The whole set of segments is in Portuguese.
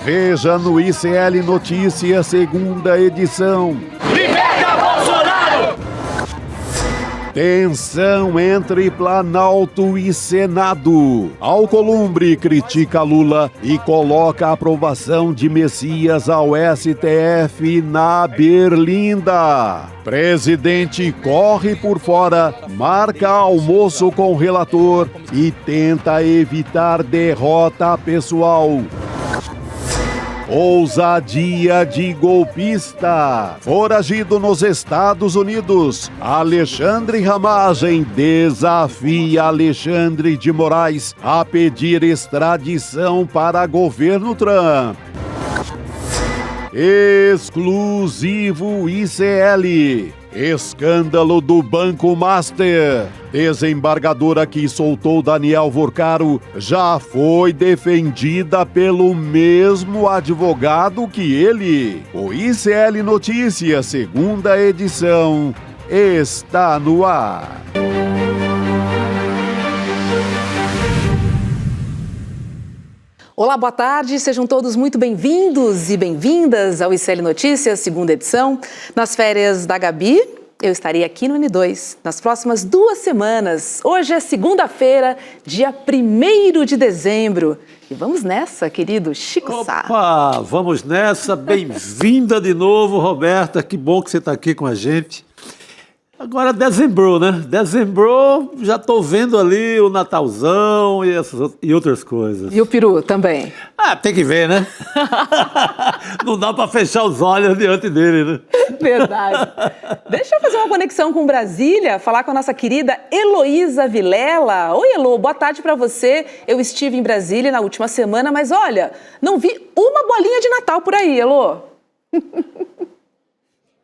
Veja no ICL Notícias, segunda edição. Liberta Bolsonaro! Tensão entre Planalto e Senado. Alcolumbre critica Lula e coloca a aprovação de Messias ao STF na berlinda. Presidente corre por fora, marca almoço com o relator e tenta evitar derrota pessoal. Ousadia de golpista. Foragido nos Estados Unidos, Alexandre Ramagem desafia Alexandre de Moraes a pedir extradição para governo Trump. Exclusivo ICL. Escândalo do Banco Master. Desembargadora que soltou Daniel Vorcaro já foi defendida pelo mesmo advogado que ele. O ICL Notícias, segunda edição, está no ar. Olá, boa tarde, sejam todos muito bem-vindos e bem-vindas ao ICL Notícias, segunda edição. Nas férias da Gabi, eu estarei aqui no N2 nas próximas 2 semanas. Hoje é segunda-feira, dia 1º de dezembro. E vamos nessa, querido Chico Sá. Opa, vamos nessa. Bem-vinda de novo, Roberta. Que bom que você está aqui com a gente. Agora dezembrou, né? Dezembrou, já tô vendo ali o Natalzão e outras coisas. E o peru também. Ah, tem que ver, né? Não dá para fechar os olhos diante dele, né? Verdade. Deixa eu fazer uma conexão com Brasília, falar com a nossa querida Heloísa Vilela. Oi, Elo, boa tarde para você. Eu estive em Brasília na última semana, mas olha, não vi uma bolinha de Natal por aí, Elo.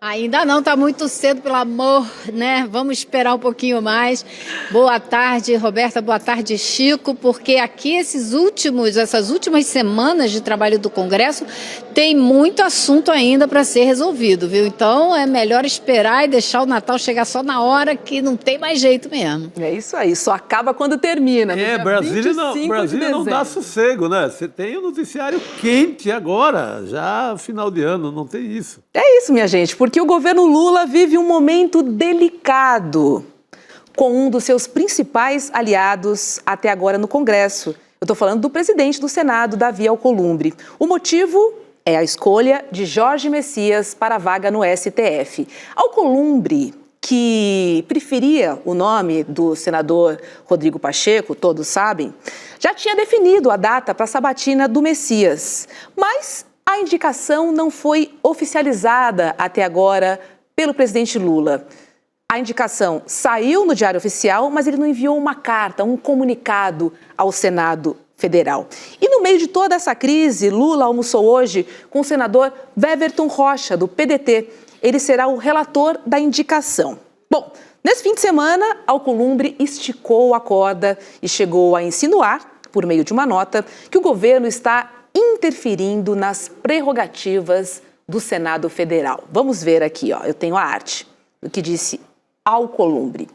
Ainda não, tá muito cedo, pelo amor, né? Vamos esperar um pouquinho mais. Boa tarde, Roberta, boa tarde, Chico, porque aqui essas últimas semanas de trabalho do Congresso tem muito assunto ainda para ser resolvido, viu? Então é melhor esperar e deixar o Natal chegar só na hora que não tem mais jeito mesmo. É isso aí, só acaba quando termina. Brasília não dá sossego, né? Você tem o noticiário quente agora, já final de ano, não tem isso. É isso, minha gente, porque o governo Lula vive um momento delicado com um dos seus principais aliados até agora no Congresso. Eu estou falando do presidente do Senado, Davi Alcolumbre. O motivo é a escolha de Jorge Messias para a vaga no STF. Alcolumbre, que preferia o nome do senador Rodrigo Pacheco, todos sabem, já tinha definido a data para a sabatina do Messias, mas a indicação não foi oficializada até agora pelo presidente Lula. A indicação saiu no Diário Oficial, mas ele não enviou uma carta, um comunicado ao Senado Federal. E no meio de toda essa crise, Lula almoçou hoje com o senador Weverton Rocha, do PDT. Ele será o relator da indicação. Bom, nesse fim de semana, Alcolumbre esticou a corda e chegou a insinuar, por meio de uma nota, que o governo está interferindo nas prerrogativas do Senado Federal. Vamos ver aqui, ó, eu tenho a arte do que disse Alcolumbre.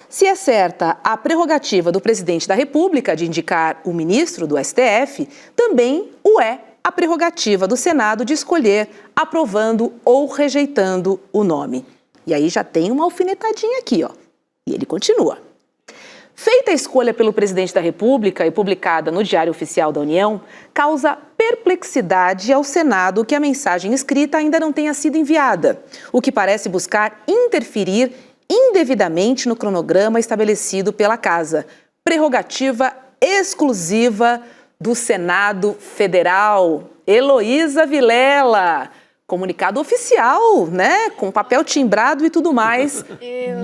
Se é certa a prerrogativa do presidente da República de indicar o ministro do STF, também o é a prerrogativa do Senado de escolher, aprovando ou rejeitando o nome. E aí já tem uma alfinetadinha aqui, ó. E ele continua. Feita a escolha pelo presidente da República e publicada no Diário Oficial da União, causa perplexidade ao Senado que a mensagem escrita ainda não tenha sido enviada, o que parece buscar interferir indevidamente no cronograma estabelecido pela Casa, prerrogativa exclusiva do Senado Federal. Heloísa Vilela. Comunicado oficial, né, com papel timbrado e tudo mais,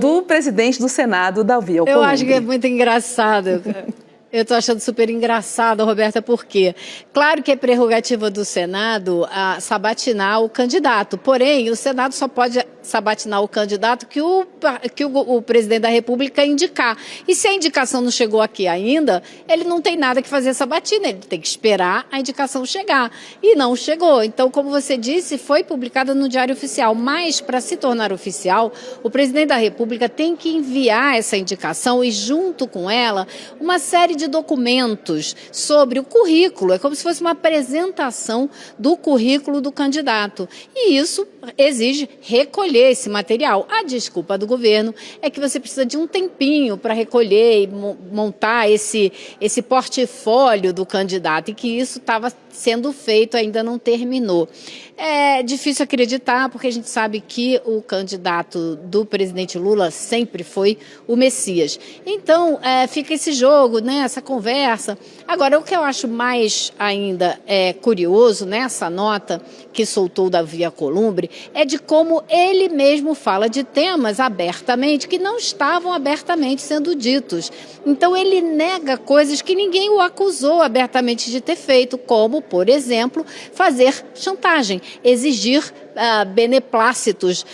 do presidente do Senado, Davi Alcolumbre. Eu acho que é muito engraçado. Eu estou achando super engraçado, Roberta, porque claro que é prerrogativa do Senado sabatinar o candidato, porém o Senado só pode sabatinar o candidato que o presidente da República indicar. E se a indicação não chegou aqui ainda, ele não tem nada que fazer sabatina, ele tem que esperar a indicação chegar. E não chegou. Então, como você disse, foi publicada no Diário Oficial, mas para se tornar oficial, o presidente da República tem que enviar essa indicação e junto com ela uma série de de documentos sobre o currículo, é como se fosse uma apresentação do currículo do candidato. E isso exige recolher esse material. A desculpa do governo é que você precisa de um tempinho para recolher e montar esse portfólio do candidato, e que isso estava sendo feito, ainda não terminou. É difícil acreditar, porque a gente sabe que o candidato do presidente Lula sempre foi o Messias. Então, fica esse jogo, né, essa conversa. Agora, o que eu acho mais ainda curioso nessa nota que soltou o Davi Alcolumbre é de como ele mesmo fala de temas abertamente que não estavam abertamente sendo ditos. Então, ele nega coisas que ninguém o acusou abertamente de ter feito, como, por exemplo, fazer chantagem, exigir beneplácitos,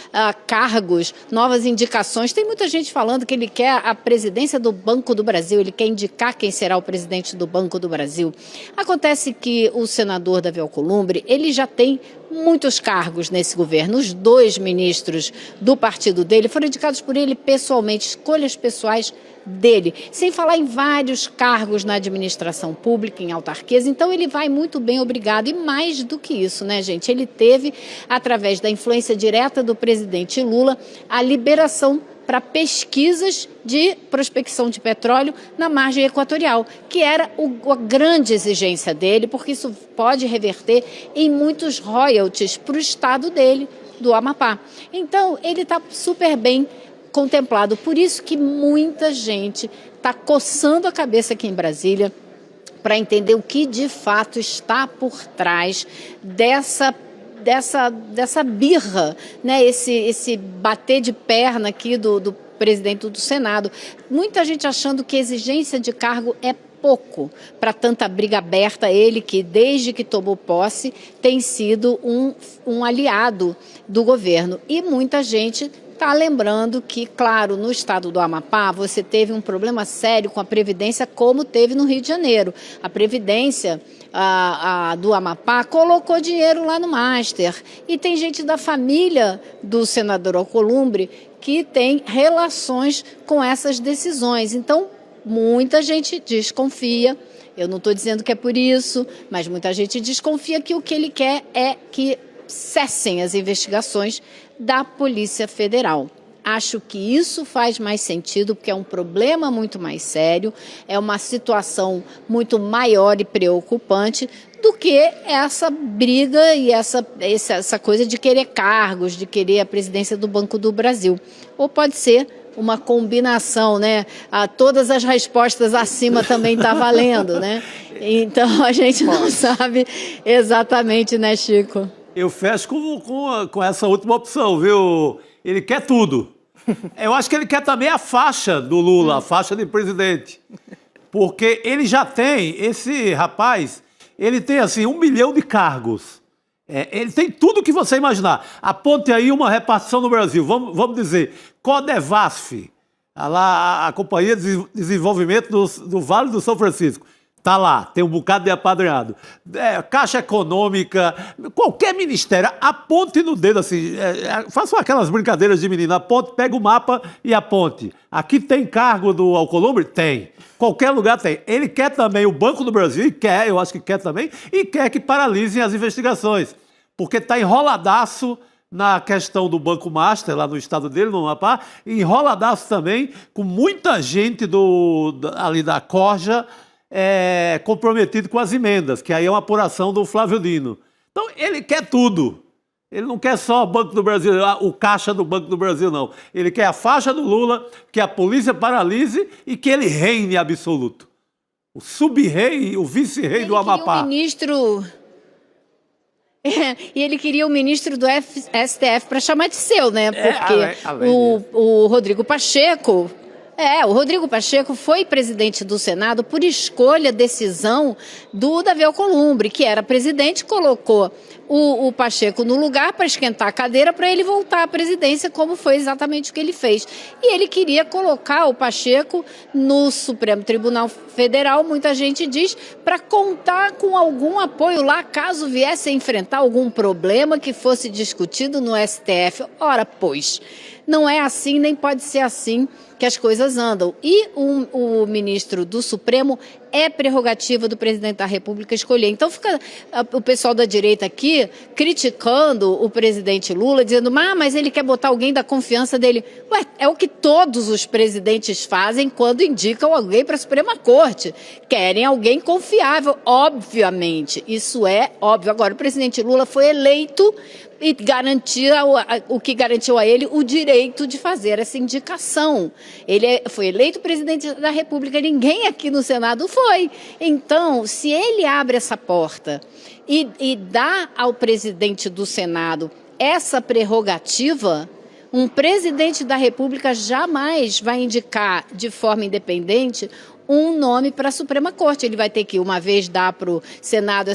cargos, novas indicações. Tem muita gente falando que ele quer a presidência do Banco do Brasil, ele quer indicar quem será o presidente do Banco do Brasil. Acontece que o senador Davi Alcolumbre, ele já tem muitos cargos nesse governo. Os 2 ministros do partido dele foram indicados por ele pessoalmente, escolhas pessoais dele, sem falar em vários cargos na administração pública, em autarquias. Então ele vai muito bem, obrigado. E mais do que isso, né, gente? Ele teve, através da influência direta do presidente Lula, a liberação para pesquisas de prospecção de petróleo na margem equatorial, que era a grande exigência dele, porque isso pode reverter em muitos royalties para o estado dele, do Amapá. Então, ele está super bem contemplado. Por isso que muita gente está coçando a cabeça aqui em Brasília para entender o que de fato está por trás dessa birra, né? Esse bater de perna aqui do presidente do Senado. Muita gente achando que exigência de cargo é pouco para tanta briga aberta. Ele que, desde que tomou posse, tem sido um aliado do governo. E muita gente está lembrando que, claro, no estado do Amapá, você teve um problema sério com a Previdência, como teve no Rio de Janeiro. A Previdência do Amapá colocou dinheiro lá no Master. E tem gente da família do senador Alcolumbre que tem relações com essas decisões. Então, muita gente desconfia. Eu não estou dizendo que é por isso, mas muita gente desconfia que o que ele quer é que cessem as investigações da Polícia Federal. Acho que isso faz mais sentido, porque é um problema muito mais sério, é uma situação muito maior e preocupante do que essa briga e essa coisa de querer cargos, de querer a presidência do Banco do Brasil. Ou pode ser uma combinação, né? Todas as respostas acima também está valendo, né? Então a gente não sabe exatamente, né, Chico? Eu fecho com essa última opção, viu? Ele quer tudo. Eu acho que ele quer também a faixa do Lula, a faixa de presidente. Porque ele já tem, esse rapaz, ele tem assim 1 milhão de cargos. Ele tem tudo que você imaginar. Aponte aí uma repartição no Brasil. Vamos dizer, Codevasf, a Companhia de Desenvolvimento do Vale do São Francisco. Está lá, tem um bocado de apadrinhado. Caixa Econômica, qualquer ministério, aponte no dedo assim, façam aquelas brincadeiras de menino, aponte, pega o mapa e aponte. Aqui tem cargo do Alcolumbre? Tem. Qualquer lugar tem. Ele quer também o Banco do Brasil, e quer, eu acho que quer também, e quer que paralisem as investigações, porque está enroladaço na questão do Banco Master, lá no estado dele, no Amapá, e enroladaço também com muita gente ali da Corja, comprometido com as emendas, que aí é uma apuração do Flávio Dino. Então, ele quer tudo. Ele não quer só o Banco do Brasil, o caixa do Banco do Brasil, não. Ele quer a faixa do Lula, que a polícia paralise e que ele reine absoluto. O sub-rei, o vice-rei do Amapá. E ele queria o ministro do STF para chamar de seu, né? Porque o Rodrigo Pacheco... o Rodrigo Pacheco foi presidente do Senado por escolha, decisão do Davi Alcolumbre, que era presidente, colocou o Pacheco no lugar para esquentar a cadeira para ele voltar à presidência, como foi exatamente o que ele fez. E ele queria colocar o Pacheco no Supremo Tribunal Federal, muita gente diz, para contar com algum apoio lá, caso viesse a enfrentar algum problema que fosse discutido no STF. Ora, pois, não é assim, nem pode ser assim que as coisas andam. E o ministro do Supremo é prerrogativa do presidente da República escolher. Então fica o pessoal da direita aqui criticando o presidente Lula, dizendo, mas ele quer botar alguém da confiança dele. Ué, é o que todos os presidentes fazem quando indicam alguém para a Suprema Corte. Querem alguém confiável, obviamente. Isso é óbvio. Agora, o presidente Lula foi eleito e garantia o que garantiu a ele o direito de fazer essa indicação. Ele foi eleito presidente da República, ninguém aqui no Senado foi. Então, se ele abre essa porta e dá ao presidente do Senado essa prerrogativa, um presidente da República jamais vai indicar de forma independente um nome para a Suprema Corte. Ele vai ter que, uma vez, dar para o Senado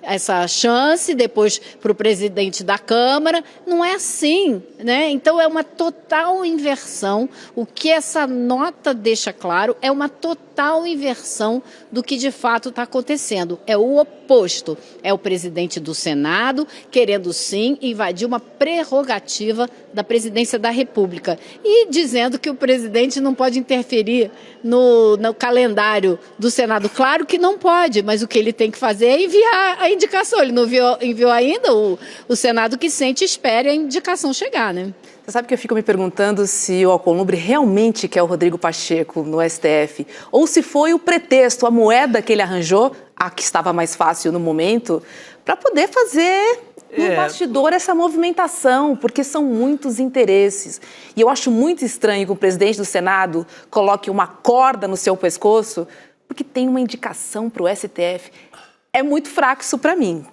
essa chance, depois para o presidente da Câmara. Não é assim, né? Então, é uma total inversão. O que essa nota deixa claro é uma total inversão do que, de fato, está acontecendo. É o oposto. É o presidente do Senado querendo, sim, invadir uma prerrogativa da presidência da República e dizendo que o presidente não pode interferir no calendário do Senado. Claro que não pode, mas o que ele tem que fazer é enviar a indicação. Ele não enviou ainda, o Senado que sente espere a indicação chegar, né? Você sabe que eu fico me perguntando se o Alcolumbre realmente quer o Rodrigo Pacheco no STF, ou se foi o pretexto, a moeda que ele arranjou, a que estava mais fácil no momento, para poder fazer no bastidor essa movimentação, porque são muitos interesses. E eu acho muito estranho que o presidente do Senado coloque uma corda no seu pescoço, porque tem uma indicação para o STF. É muito fraco isso para mim,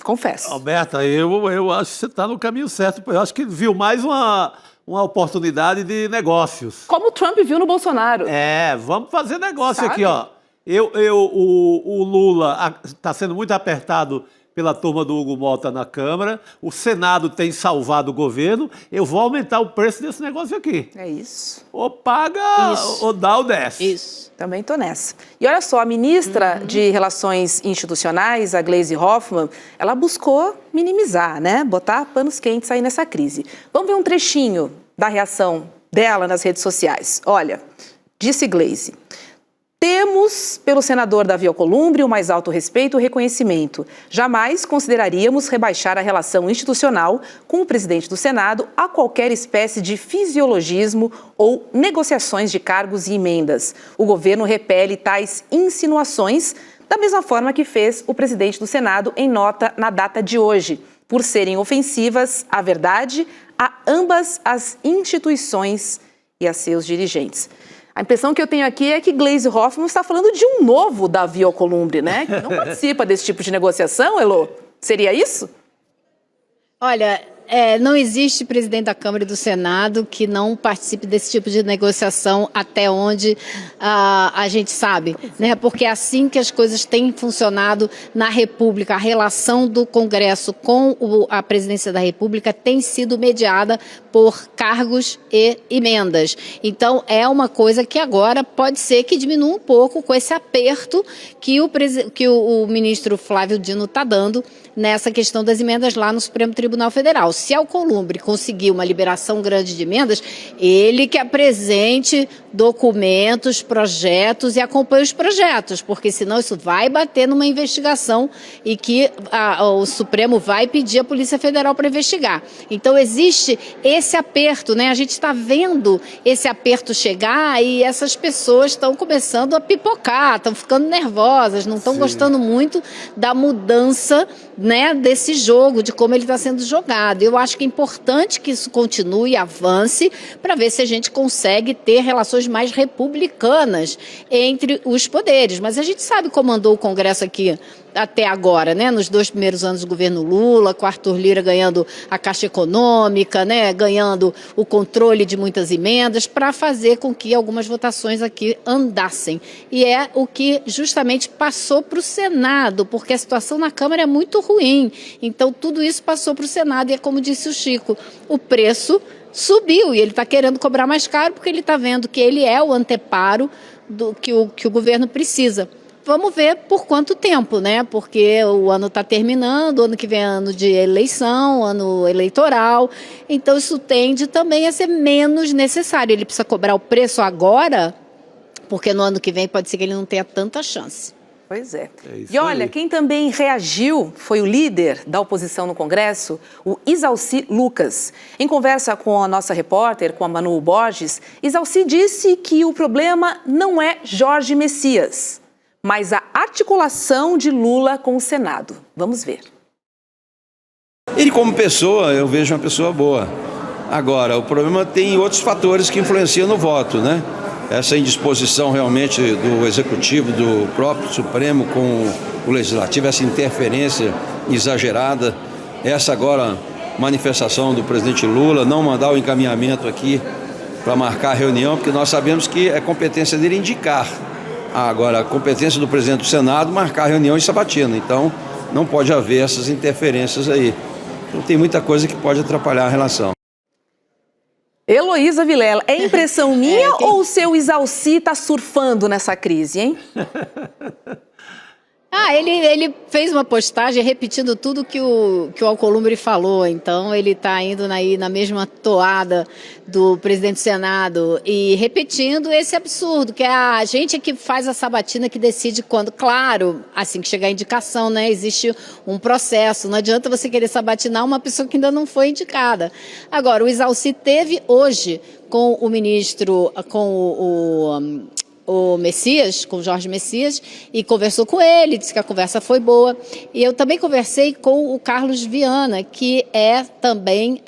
confesso. Alberta, eu acho que você está no caminho certo. Eu acho que viu mais uma oportunidade de negócios. Como o Trump viu no Bolsonaro. Vamos fazer negócio aqui, ó. O Lula está sendo muito apertado pela turma do Hugo Mota na Câmara, o Senado tem salvado o governo, eu vou aumentar o preço desse negócio aqui. É isso. Ou paga, ou dá ou desce. Isso. Também estou nessa. E olha só, a ministra de Relações Institucionais, a Gleisi Hoffmann, ela buscou minimizar, né? Botar panos quentes aí nessa crise. Vamos ver um trechinho da reação dela nas redes sociais. Olha, disse Gleisi: temos, pelo senador Davi Alcolumbre, o mais alto respeito e reconhecimento. Jamais consideraríamos rebaixar a relação institucional com o presidente do Senado a qualquer espécie de fisiologismo ou negociações de cargos e emendas. O governo repele tais insinuações da mesma forma que fez o presidente do Senado em nota na data de hoje, por serem ofensivas à verdade, a ambas as instituições e a seus dirigentes. A impressão que eu tenho aqui é que Gleisi Hoffmann está falando de um novo Davi Alcolumbre, né? Que não participa desse tipo de negociação, Elô? Seria isso? Olha, não existe presidente da Câmara e do Senado que não participe desse tipo de negociação até onde a gente sabe, né? Porque é assim que as coisas têm funcionado na República. A relação do Congresso com a presidência da República tem sido mediada por cargos e emendas. Então, é uma coisa que agora pode ser que diminua um pouco com esse aperto que o ministro Flávio Dino está dando nessa questão das emendas lá no Supremo Tribunal Federal. Se Alcolumbre conseguir uma liberação grande de emendas, ele que apresente documentos, projetos e acompanhe os projetos, porque senão isso vai bater numa investigação e que o Supremo vai pedir à Polícia Federal para investigar. Então existe esse aperto, né? A gente está vendo esse aperto chegar e essas pessoas estão começando a pipocar, estão ficando nervosas, não estão gostando muito da mudança, né, desse jogo, de como ele está sendo jogado. Eu acho que é importante que isso continue, avance, para ver se a gente consegue ter relações mais republicanas entre os poderes. Mas a gente sabe como andou o Congresso aqui até agora, né? Nos 2 primeiros anos do governo Lula, com Arthur Lira ganhando a Caixa Econômica, né? ganhando o controle de muitas emendas para fazer com que algumas votações aqui andassem. E é o que justamente passou para o Senado, porque a situação na Câmara é muito ruim. Então, tudo isso passou para o Senado e é como disse o Chico, o preço subiu e ele está querendo cobrar mais caro porque ele está vendo que ele é o anteparo do que o governo precisa. Vamos ver por quanto tempo, né? Porque o ano está terminando, o ano que vem é ano de eleição, ano eleitoral. Então isso tende também a ser menos necessário. Ele precisa cobrar o preço agora, porque no ano que vem pode ser que ele não tenha tanta chance. Pois é. isso E olha, aí. quem também reagiu foi o líder da oposição no Congresso, o Isalci Lucas. Em conversa com a nossa repórter, com a Manu Borges, Isalci disse que o problema não é Jorge Messias, mas a articulação de Lula com o Senado. Vamos ver. Ele, como pessoa, eu vejo uma pessoa boa. Agora, o problema tem outros fatores que influenciam no voto, né? Essa indisposição realmente do Executivo, do próprio Supremo com o Legislativo, essa interferência exagerada, essa agora manifestação do presidente Lula, não mandar o encaminhamento aqui para marcar a reunião, porque nós sabemos que é competência dele indicar. Agora, a competência do presidente do Senado marcar a reunião em sabatina, então não pode haver essas interferências aí. Então tem muita coisa que pode atrapalhar a relação. Heloísa Vilela, é impressão minha ou o seu Isalci está surfando nessa crise, hein? Ele fez uma postagem repetindo tudo que o Alcolumbre falou, então ele está indo aí na mesma toada do presidente do Senado e repetindo esse absurdo, que é a gente que faz a sabatina que decide quando. Claro, assim que chegar a indicação, né? Existe um processo, não adianta você querer sabatinar uma pessoa que ainda não foi indicada. Agora, o Isalci teve hoje com o ministro, com o Messias, com o Jorge Messias, e conversou com ele, disse que a conversa foi boa. E eu também conversei com o Carlos Viana, que é também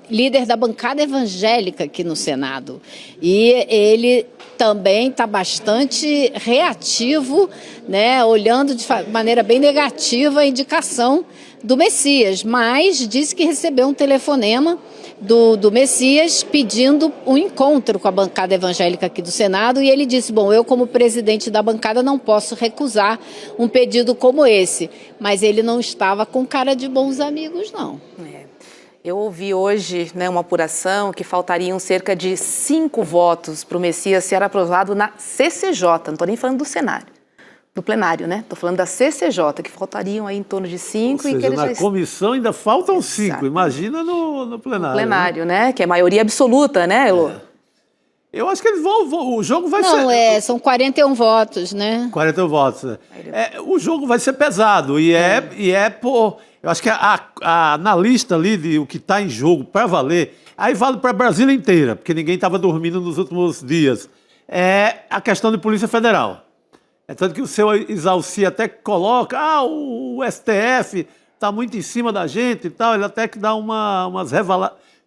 líder da bancada evangélica aqui no Senado. E ele também está bastante reativo, né, olhando de maneira bem negativa a indicação do Messias, mas disse que recebeu um telefonema do Messias pedindo um encontro com a bancada evangélica aqui do Senado e ele disse, bom, eu como presidente da bancada não posso recusar um pedido como esse, mas ele não estava com cara de bons amigos, não. Eu ouvi hoje, né, uma apuração que faltariam cerca de 5 votos para o Messias ser aprovado na CCJ, não estou nem falando do Senado. Do plenário, né? Estou falando da CCJ, que faltariam aí em torno de 5. Ou seja, e que eles na comissão ainda faltam 5, Exato. imagina no plenário. No plenário, né? Que é maioria absoluta, né, Elô? Eu acho que eles vão o jogo vai Não, ser... são 41 votos, né? 40 votos. Né? O jogo vai ser pesado e é por... Eu acho que na lista ali de o que está em jogo para valer, aí vale para Brasília inteira, porque ninguém estava dormindo nos últimos dias, é a questão de Polícia Federal. É tanto que o seu Isalci até coloca, o STF está muito em cima da gente e tal, ele até que dá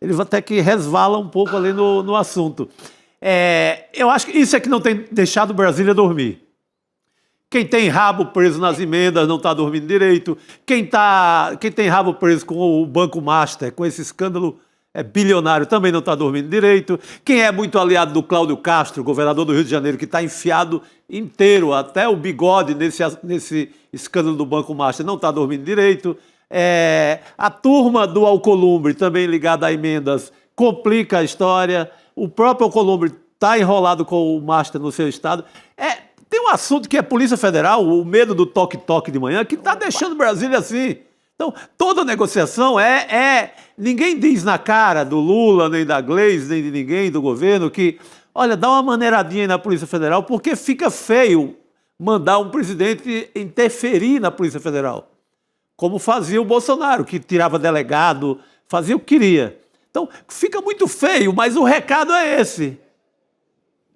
ele até que resvala um pouco ali no assunto. Eu acho que isso é que não tem deixado Brasília dormir. Quem tem rabo preso nas emendas não está dormindo direito. Quem tem rabo preso com o Banco Master, com esse escândalo bilionário, também não está dormindo direito. Quem é muito aliado do Cláudio Castro, governador do Rio de Janeiro, que está enfiado inteiro, até o bigode nesse escândalo do Banco Master, não está dormindo direito. A turma do Alcolumbre, também ligada a emendas, complica a história. O próprio Alcolumbre está enrolado com o Master no seu estado. Tem um assunto que é Polícia Federal, o medo do toque-toque de manhã, que está deixando Brasília assim. Então, toda negociação ninguém diz na cara do Lula, nem da Gleisi, nem de ninguém do governo que, olha, dá uma maneiradinha aí na Polícia Federal, porque fica feio mandar um presidente interferir na Polícia Federal, como fazia o Bolsonaro, que tirava delegado, fazia o que queria. Então, fica muito feio, mas o recado é esse.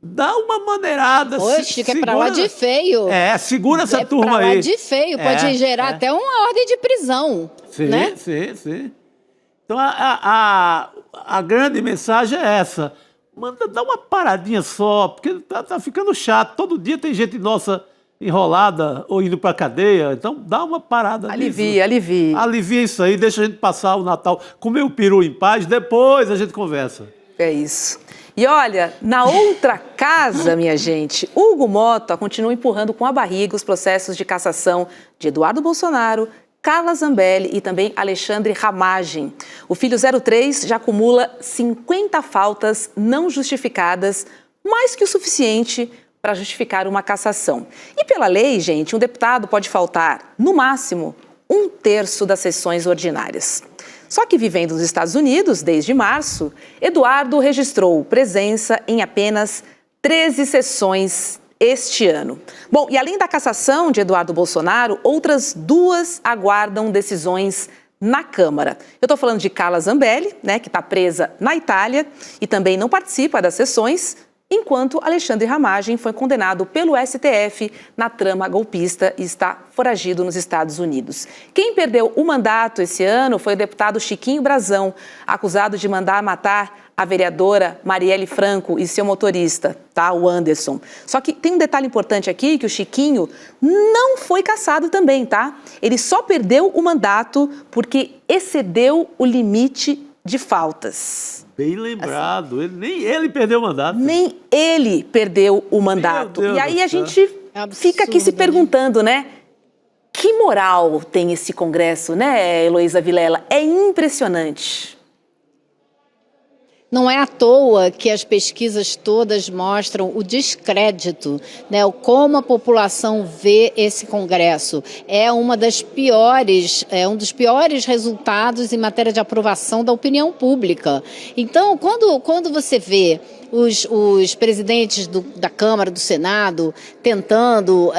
Dá uma maneirada. Oxe, que é pra lá de feio. Segura essa turma aí. É pra lá de feio, pode gerar até uma ordem de prisão. Sim, né? sim. Então, a grande mensagem é essa. Manda dar uma paradinha só, porque tá ficando chato. Todo dia tem gente nossa enrolada ou indo para a cadeia. Então, dá uma parada nisso. Alivia, alivia. Alivia isso aí, deixa a gente passar o Natal, comer o peru em paz, depois a gente conversa. É isso. E olha, na outra casa, minha gente, Hugo Mota continua empurrando com a barriga os processos de cassação de Eduardo Bolsonaro, Carla Zambelli e também Alexandre Ramagem. O filho 03 já acumula 50 faltas não justificadas, mais que o suficiente para justificar uma cassação. E pela lei, gente, um deputado pode faltar, no máximo, 1/3 das sessões ordinárias. Só que vivendo nos Estados Unidos desde março, Eduardo registrou presença em apenas 13 sessões este ano. Bom, e além da cassação de Eduardo Bolsonaro, outras 2 aguardam decisões na Câmara. Eu estou falando de Carla Zambelli, né, que está presa na Itália e também não participa das sessões, enquanto Alexandre Ramagem foi condenado pelo STF na trama golpista e está foragido nos Estados Unidos. Quem perdeu o mandato esse ano foi o deputado Chiquinho Brazão, acusado de mandar matar a vereadora Marielle Franco e seu motorista, tá? O Anderson. Só que tem um detalhe importante aqui, que o Chiquinho não foi cassado também, tá? Ele só perdeu o mandato porque excedeu o limite de faltas. Bem lembrado, nem ele perdeu o mandato. Nem ele perdeu o mandato. E aí a gente fica aqui se perguntando, né? Que moral tem esse Congresso, né, Heloísa Vilela? É impressionante. Não é à toa que as pesquisas todas mostram o descrédito, né? Como a população vê esse Congresso. É um dos piores resultados em matéria de aprovação da opinião pública. Então, quando você vê os presidentes da Câmara, do Senado, tentando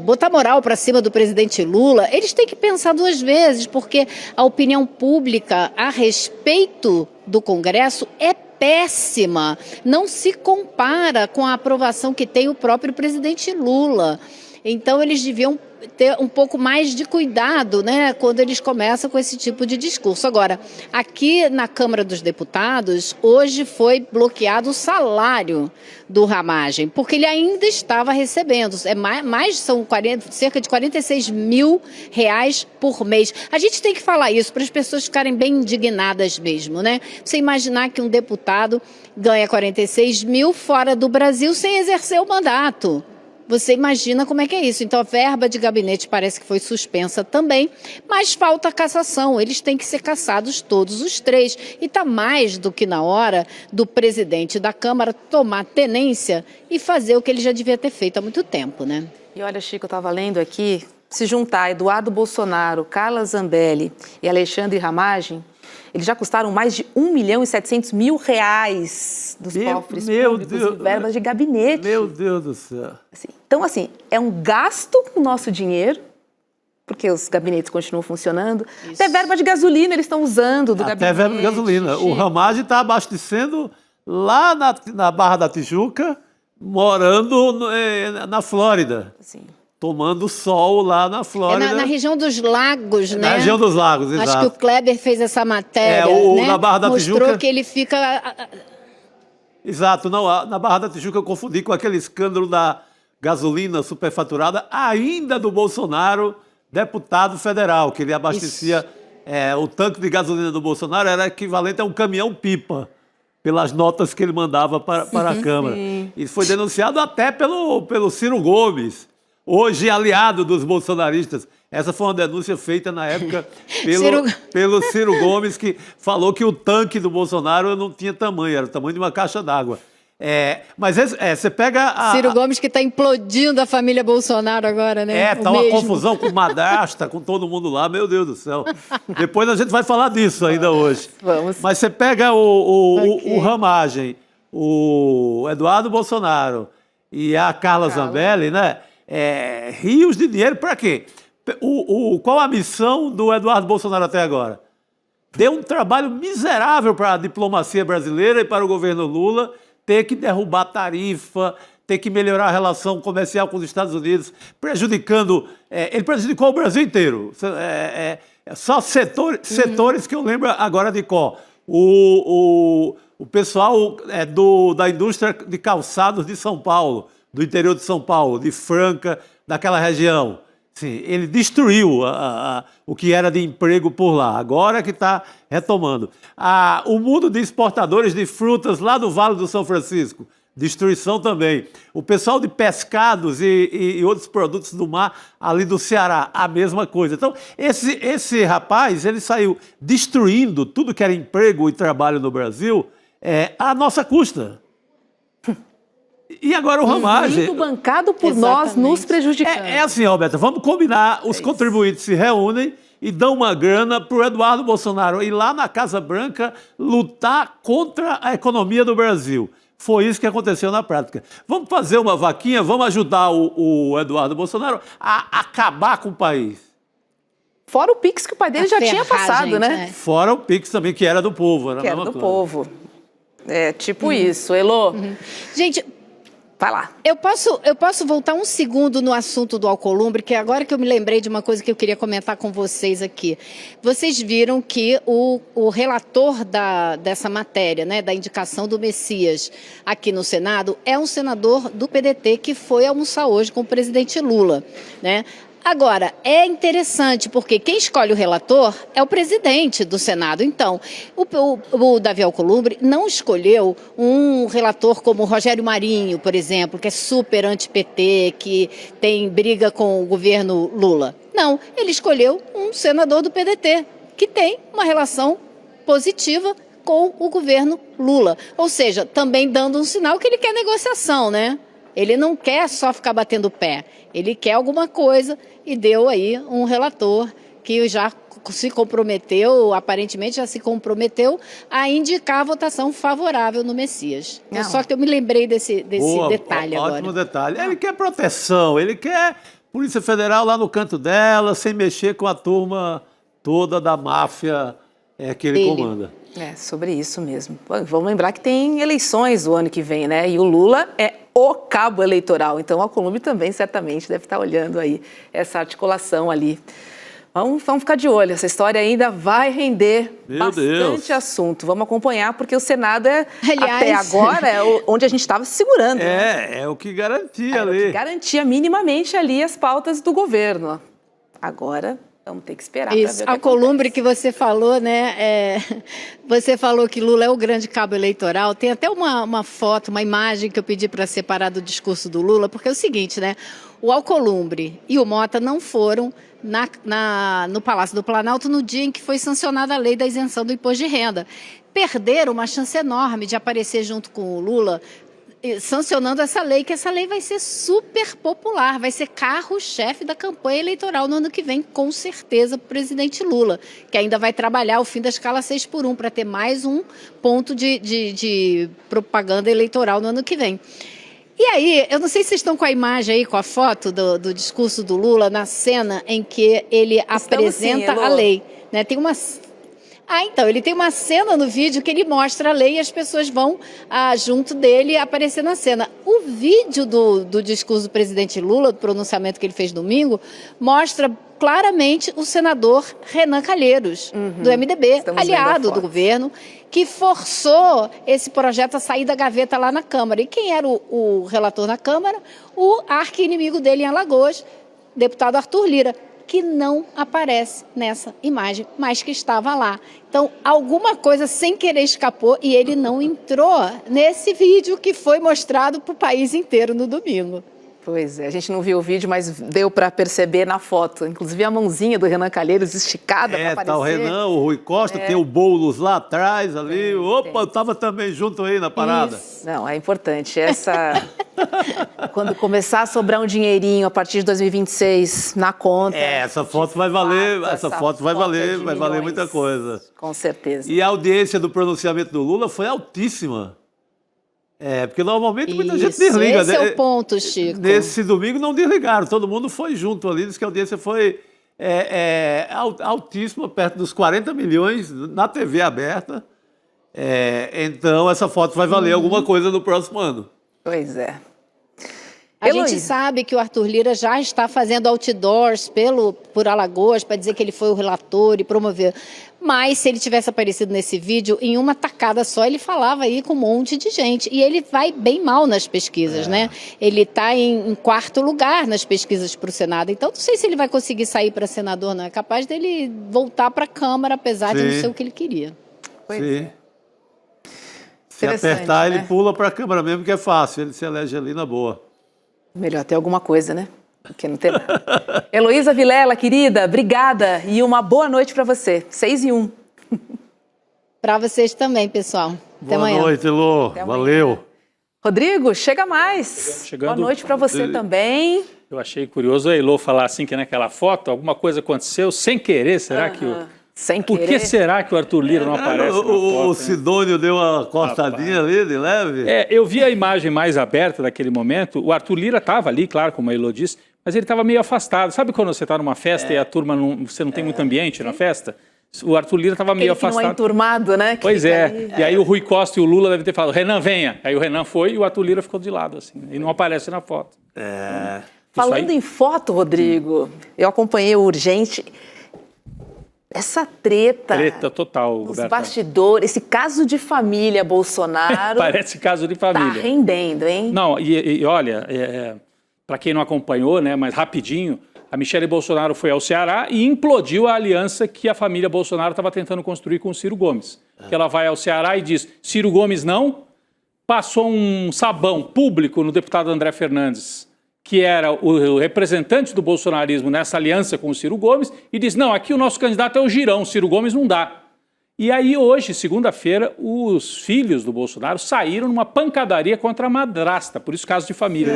botar moral para cima do presidente Lula, eles têm que pensar 2 vezes, porque a opinião pública a respeito do Congresso é péssima. Não se compara com a aprovação que tem o próprio presidente Lula. Então, eles deviam ter um pouco mais de cuidado, né, quando eles começam com esse tipo de discurso. Agora, aqui na Câmara dos Deputados, hoje foi bloqueado o salário do Ramagem, porque ele ainda estava recebendo. São cerca de R$46 mil por mês. A gente tem que falar isso para as pessoas ficarem bem indignadas mesmo, né? Você imaginar que um deputado ganha 46 mil fora do Brasil sem exercer o mandato. Você imagina como é que é isso. Então, a verba de gabinete parece que foi suspensa também, mas falta a cassação. Eles têm que ser cassados todos os 3. E está mais do que na hora do presidente da Câmara tomar tenência e fazer o que ele já devia ter feito há muito tempo, né? E olha, Chico, eu estava lendo aqui, se juntar Eduardo Bolsonaro, Carla Zambelli e Alexandre Ramagem, eles já custaram mais de R$1.700.000 dos cofres públicos e verbas de gabinete. Meu Deus do céu. Então, assim, é um gasto com o nosso dinheiro, porque os gabinetes continuam funcionando. Isso. Até verba de gasolina eles estão usando do gabinete. Até verba de gasolina. O Ramagem está abastecendo lá na Barra da Tijuca, morando na Flórida. Sim. Tomando sol lá na Flórida. Na região dos lagos, né? Na região dos lagos, exato. Acho que o Kleber fez essa matéria, né? Na Barra da Tijuca... Mostrou que ele fica... Exato. Não, na Barra da Tijuca eu confundi com aquele escândalo da gasolina superfaturada, ainda do Bolsonaro, deputado federal, que ele abastecia... o tanque de gasolina do Bolsonaro era equivalente a um caminhão-pipa, pelas notas que ele mandava para a Câmara. Sim. Isso foi denunciado até pelo Ciro Gomes, hoje aliado dos bolsonaristas. Essa foi uma denúncia feita na época pelo Ciro Gomes, que falou que o tanque do Bolsonaro não tinha tamanho, era o tamanho de uma caixa d'água. Mas você pega Ciro Gomes, que está implodindo a família Bolsonaro agora, né? Tá uma confusão com madrasta, com todo mundo lá, meu Deus do céu. Depois a gente vai falar disso ainda hoje. Vamos. Mas você pega o Ramagem, o Eduardo Bolsonaro e a Carla Zambelli, né? Rios de dinheiro para quê? Qual a missão do Eduardo Bolsonaro até agora? Deu um trabalho miserável para a diplomacia brasileira e para o governo Lula ter que derrubar tarifa, ter que melhorar a relação comercial com os Estados Unidos, prejudicando... ele prejudicou o Brasil inteiro. Só setores que eu lembro agora de qual. O pessoal da indústria de calçados de São Paulo, do interior de São Paulo, de Franca, daquela região. Sim, ele destruiu o que era de emprego por lá. Agora que está retomando. O mundo de exportadores de frutas lá do Vale do São Francisco, destruição também. O pessoal de pescados e outros produtos do mar ali do Ceará, a mesma coisa. Então, esse rapaz, ele saiu destruindo tudo que era emprego e trabalho no Brasil à nossa custa. E agora o Ramagem... Muito bancado por nós, nos prejudicando. É assim, Roberta, vamos combinar, os contribuintes se reúnem e dão uma grana para o Eduardo Bolsonaro ir lá na Casa Branca lutar contra a economia do Brasil. Foi isso que aconteceu na prática. Vamos fazer uma vaquinha, vamos ajudar o Eduardo Bolsonaro a acabar com o país. Fora o Pix que o pai dele já tinha passado, né? Fora o Pix também, que era do povo. Que era do povo. É tipo isso, Elô. Gente... Vai lá. Eu posso voltar um segundo no assunto do Alcolumbre, que agora que eu me lembrei de uma coisa que eu queria comentar com vocês aqui. Vocês viram que o relator dessa matéria, né, da indicação do Messias aqui no Senado, é um senador do PDT que foi almoçar hoje com o presidente Lula, né? Agora, é interessante porque quem escolhe o relator é o presidente do Senado. Então, o Davi Alcolumbre não escolheu um relator como o Rogério Marinho, por exemplo, que é super anti-PT, que tem briga com o governo Lula. Não, ele escolheu um senador do PDT, que tem uma relação positiva com o governo Lula. Ou seja, também dando um sinal que ele quer negociação, né? Ele não quer só ficar batendo o pé, ele quer alguma coisa e deu aí um relator que já se comprometeu, aparentemente já se comprometeu a indicar a votação favorável no Messias. Só que eu me lembrei desse detalhe agora. Ótimo detalhe. Ele quer proteção, ele quer Polícia Federal lá no canto dela, sem mexer com a turma toda da máfia que ele comanda. É, sobre isso mesmo. Vamos lembrar que tem eleições o ano que vem, né? E o Lula é o cabo eleitoral. Então, o Alcolumbre também, certamente, deve estar olhando aí essa articulação ali. Vamos ficar de olho. Essa história ainda vai render bastante assunto. Vamos acompanhar, porque o Senado até agora, onde a gente estava se segurando. É o que garantia ali. O que garantia minimamente ali as pautas do governo. Agora... vamos ter que esperar para ver o que Alcolumbre que você falou, né? Você falou que Lula é o grande cabo eleitoral. Tem até uma foto, uma imagem que eu pedi para separar do discurso do Lula, porque é o seguinte, né? O Alcolumbre e o Mota não foram no Palácio do Planalto no dia em que foi sancionada a lei da isenção do imposto de renda. Perderam uma chance enorme de aparecer junto com o Lula, sancionando essa lei, que essa lei vai ser super popular, vai ser carro-chefe da campanha eleitoral no ano que vem, com certeza, para o presidente Lula, que ainda vai trabalhar o fim da escala 6x1 para ter mais um ponto de propaganda eleitoral no ano que vem. E aí, eu não sei se vocês estão com a imagem aí, com a foto do discurso do Lula, na cena em que ele apresenta a lei, né? Tem uma... então, ele tem uma cena no vídeo que ele mostra a lei e as pessoas vão junto dele aparecer na cena. O vídeo do discurso do presidente Lula, do pronunciamento que ele fez domingo, mostra claramente o senador Renan Calheiros, do MDB, aliado do governo, que forçou esse projeto a sair da gaveta lá na Câmara. E quem era o relator na Câmara? O arqui-inimigo dele em Alagoas, deputado Arthur Lira, que não aparece nessa imagem, mas que estava lá. Então, alguma coisa sem querer escapou e ele não entrou nesse vídeo que foi mostrado para o país inteiro no domingo. Pois é, a gente não viu o vídeo, mas deu para perceber na foto. Inclusive a mãozinha do Renan Calheiros esticada para aparecer. Tá o Renan, o Rui Costa, tem o Boulos lá atrás ali. Opa, eu estava também junto aí na parada. Isso. Não, é importante. Quando começar a sobrar um dinheirinho a partir de 2026 na conta. Essa foto vai valer, vai valer muita coisa. Com certeza. E a audiência do pronunciamento do Lula foi altíssima. Porque normalmente muita gente desliga. Esse é o ponto, Chico. Nesse domingo não desligaram, todo mundo foi junto ali, diz que a audiência foi altíssima, perto dos 40 milhões na TV aberta. Então essa foto vai valer alguma coisa no próximo ano. Pois é. A Heloísa. gente sabe que o Arthur Lira já está fazendo outdoors por Alagoas para dizer que ele foi o relator e promoveu. Mas se ele tivesse aparecido nesse vídeo, em uma tacada só, ele falava aí com um monte de gente. E ele vai bem mal nas pesquisas, né? Ele está em quarto lugar nas pesquisas para o Senado. Então, não sei se ele vai conseguir sair para senador, não. É capaz dele voltar para a Câmara, apesar de não ser o que ele queria. Sim. Se apertar, ele pula para a Câmara mesmo, que é fácil. Ele se elege ali na boa. Melhor ter alguma coisa, né? Porque não tem nada. Heloísa Vilela, querida, obrigada e uma boa noite para você. 6:01. Para vocês também, pessoal. Até amanhã. Boa noite, Elô. Até Valeu. amanhã. Rodrigo, chega mais. Chegando. Boa noite para você também. Eu achei curioso a Elô falar assim que naquela foto alguma coisa aconteceu sem querer. Será que Sem Por querer. que será que o Arthur Lira não aparece na foto? O né? Sidônio deu uma cortadinha ali, de leve. Eu vi a imagem mais aberta daquele momento. O Arthur Lira estava ali, claro, como a Elô disse, mas ele estava meio afastado. Sabe quando você está numa festa e a turma você não tem muito ambiente na festa? O Arthur Lira estava meio Aquele que afastado. não é enturmado, né? Que Pois fica é. ali. E aí o Rui Costa e o Lula devem ter falado, Renan, venha. Aí o Renan foi e o Arthur Lira ficou de lado, assim. E não aparece na foto. Falando em foto, Rodrigo, eu acompanhei o Urgente. Essa treta Treta total, nos Roberta. bastidores, esse caso de família Bolsonaro Parece caso de tá família. rendendo, hein? Não, e olha, para quem não acompanhou, né, mas rapidinho, a Michele Bolsonaro foi ao Ceará e implodiu a aliança que a família Bolsonaro estava tentando construir com o Ciro Gomes. Que ela vai ao Ceará e diz, Ciro Gomes não, passou um sabão público no deputado André Fernandes, que era o representante do bolsonarismo nessa aliança com o Ciro Gomes, e diz, não, aqui o nosso candidato é o Girão, Ciro Gomes não dá. E aí hoje, segunda-feira, os filhos do Bolsonaro saíram numa pancadaria contra a madrasta, por isso caso de família.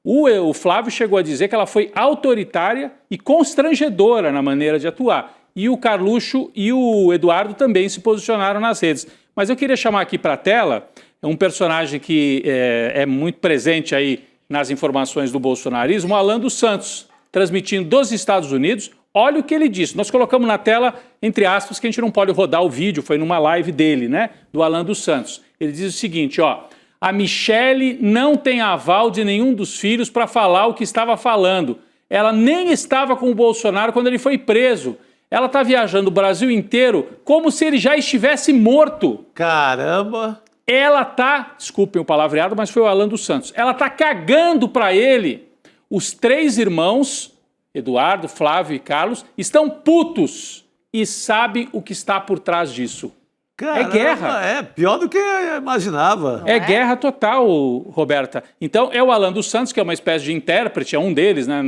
O Flávio chegou a dizer que ela foi autoritária e constrangedora na maneira de atuar. E o Carluxo e o Eduardo também se posicionaram nas redes. Mas eu queria chamar aqui para a tela um personagem que é muito presente aí nas informações do bolsonarismo, o Alan dos Santos, transmitindo dos Estados Unidos. Olha o que ele disse. Nós colocamos na tela, entre aspas, que a gente não pode rodar o vídeo, foi numa live dele, né, do Alan dos Santos. Ele diz o seguinte, ó, a Michele não tem aval de nenhum dos filhos para falar o que estava falando. Ela nem estava com o Bolsonaro quando ele foi preso. Ela está viajando o Brasil inteiro como se ele já estivesse morto. Caramba! Ela tá, desculpem o palavreado, mas foi o Alan dos Santos. Ela tá cagando para ele. Os três irmãos, Eduardo, Flávio e Carlos, estão putos e sabem o que está por trás disso. Caramba, É guerra. É pior do que eu imaginava. É guerra total, Roberta. Então, é o Alan dos Santos, que é uma espécie de intérprete, é um deles, né,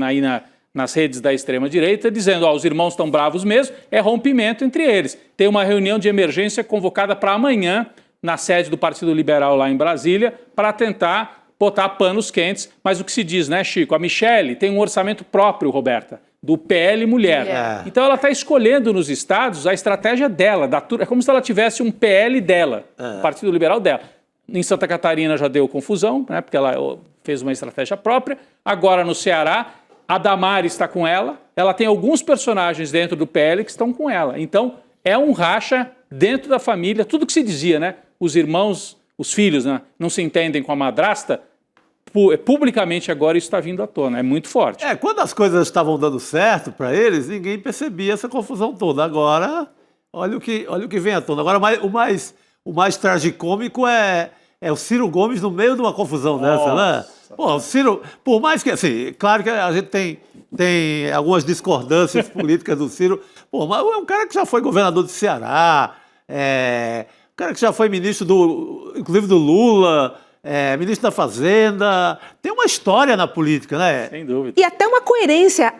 nas redes da extrema-direita, dizendo, ó, os irmãos estão bravos mesmo, é rompimento entre eles. Tem uma reunião de emergência convocada para amanhã, na sede do Partido Liberal lá em Brasília, para tentar botar panos quentes. Mas o que se diz, né, Chico? A Michele tem um orçamento próprio, Roberta, do PL Mulher. Então ela está escolhendo nos estados a estratégia dela. É como se ela tivesse um PL dela, o Partido Liberal dela. Em Santa Catarina já deu confusão, né, porque ela fez uma estratégia própria. Agora no Ceará, a Damares está com ela. Ela tem alguns personagens dentro do PL que estão com ela. Então é um racha dentro da família. Tudo que se dizia, né? Os irmãos, os filhos, né, não se entendem com a madrasta, publicamente agora isso está vindo à tona, é muito forte. Quando as coisas estavam dando certo para eles, ninguém percebia essa confusão toda. Agora, olha o que vem à tona. Agora, o mais tragicômico é o Ciro Gomes no meio de uma confusão dessa, né? Pô, o Ciro, por mais que, assim, claro que a gente tem algumas discordâncias políticas do Ciro, pô, mas é um cara que já foi governador do Ceará, um cara que já foi ministro inclusive do Lula, ministro da Fazenda, tem uma história na política, né? Sem dúvida. E até uma coerência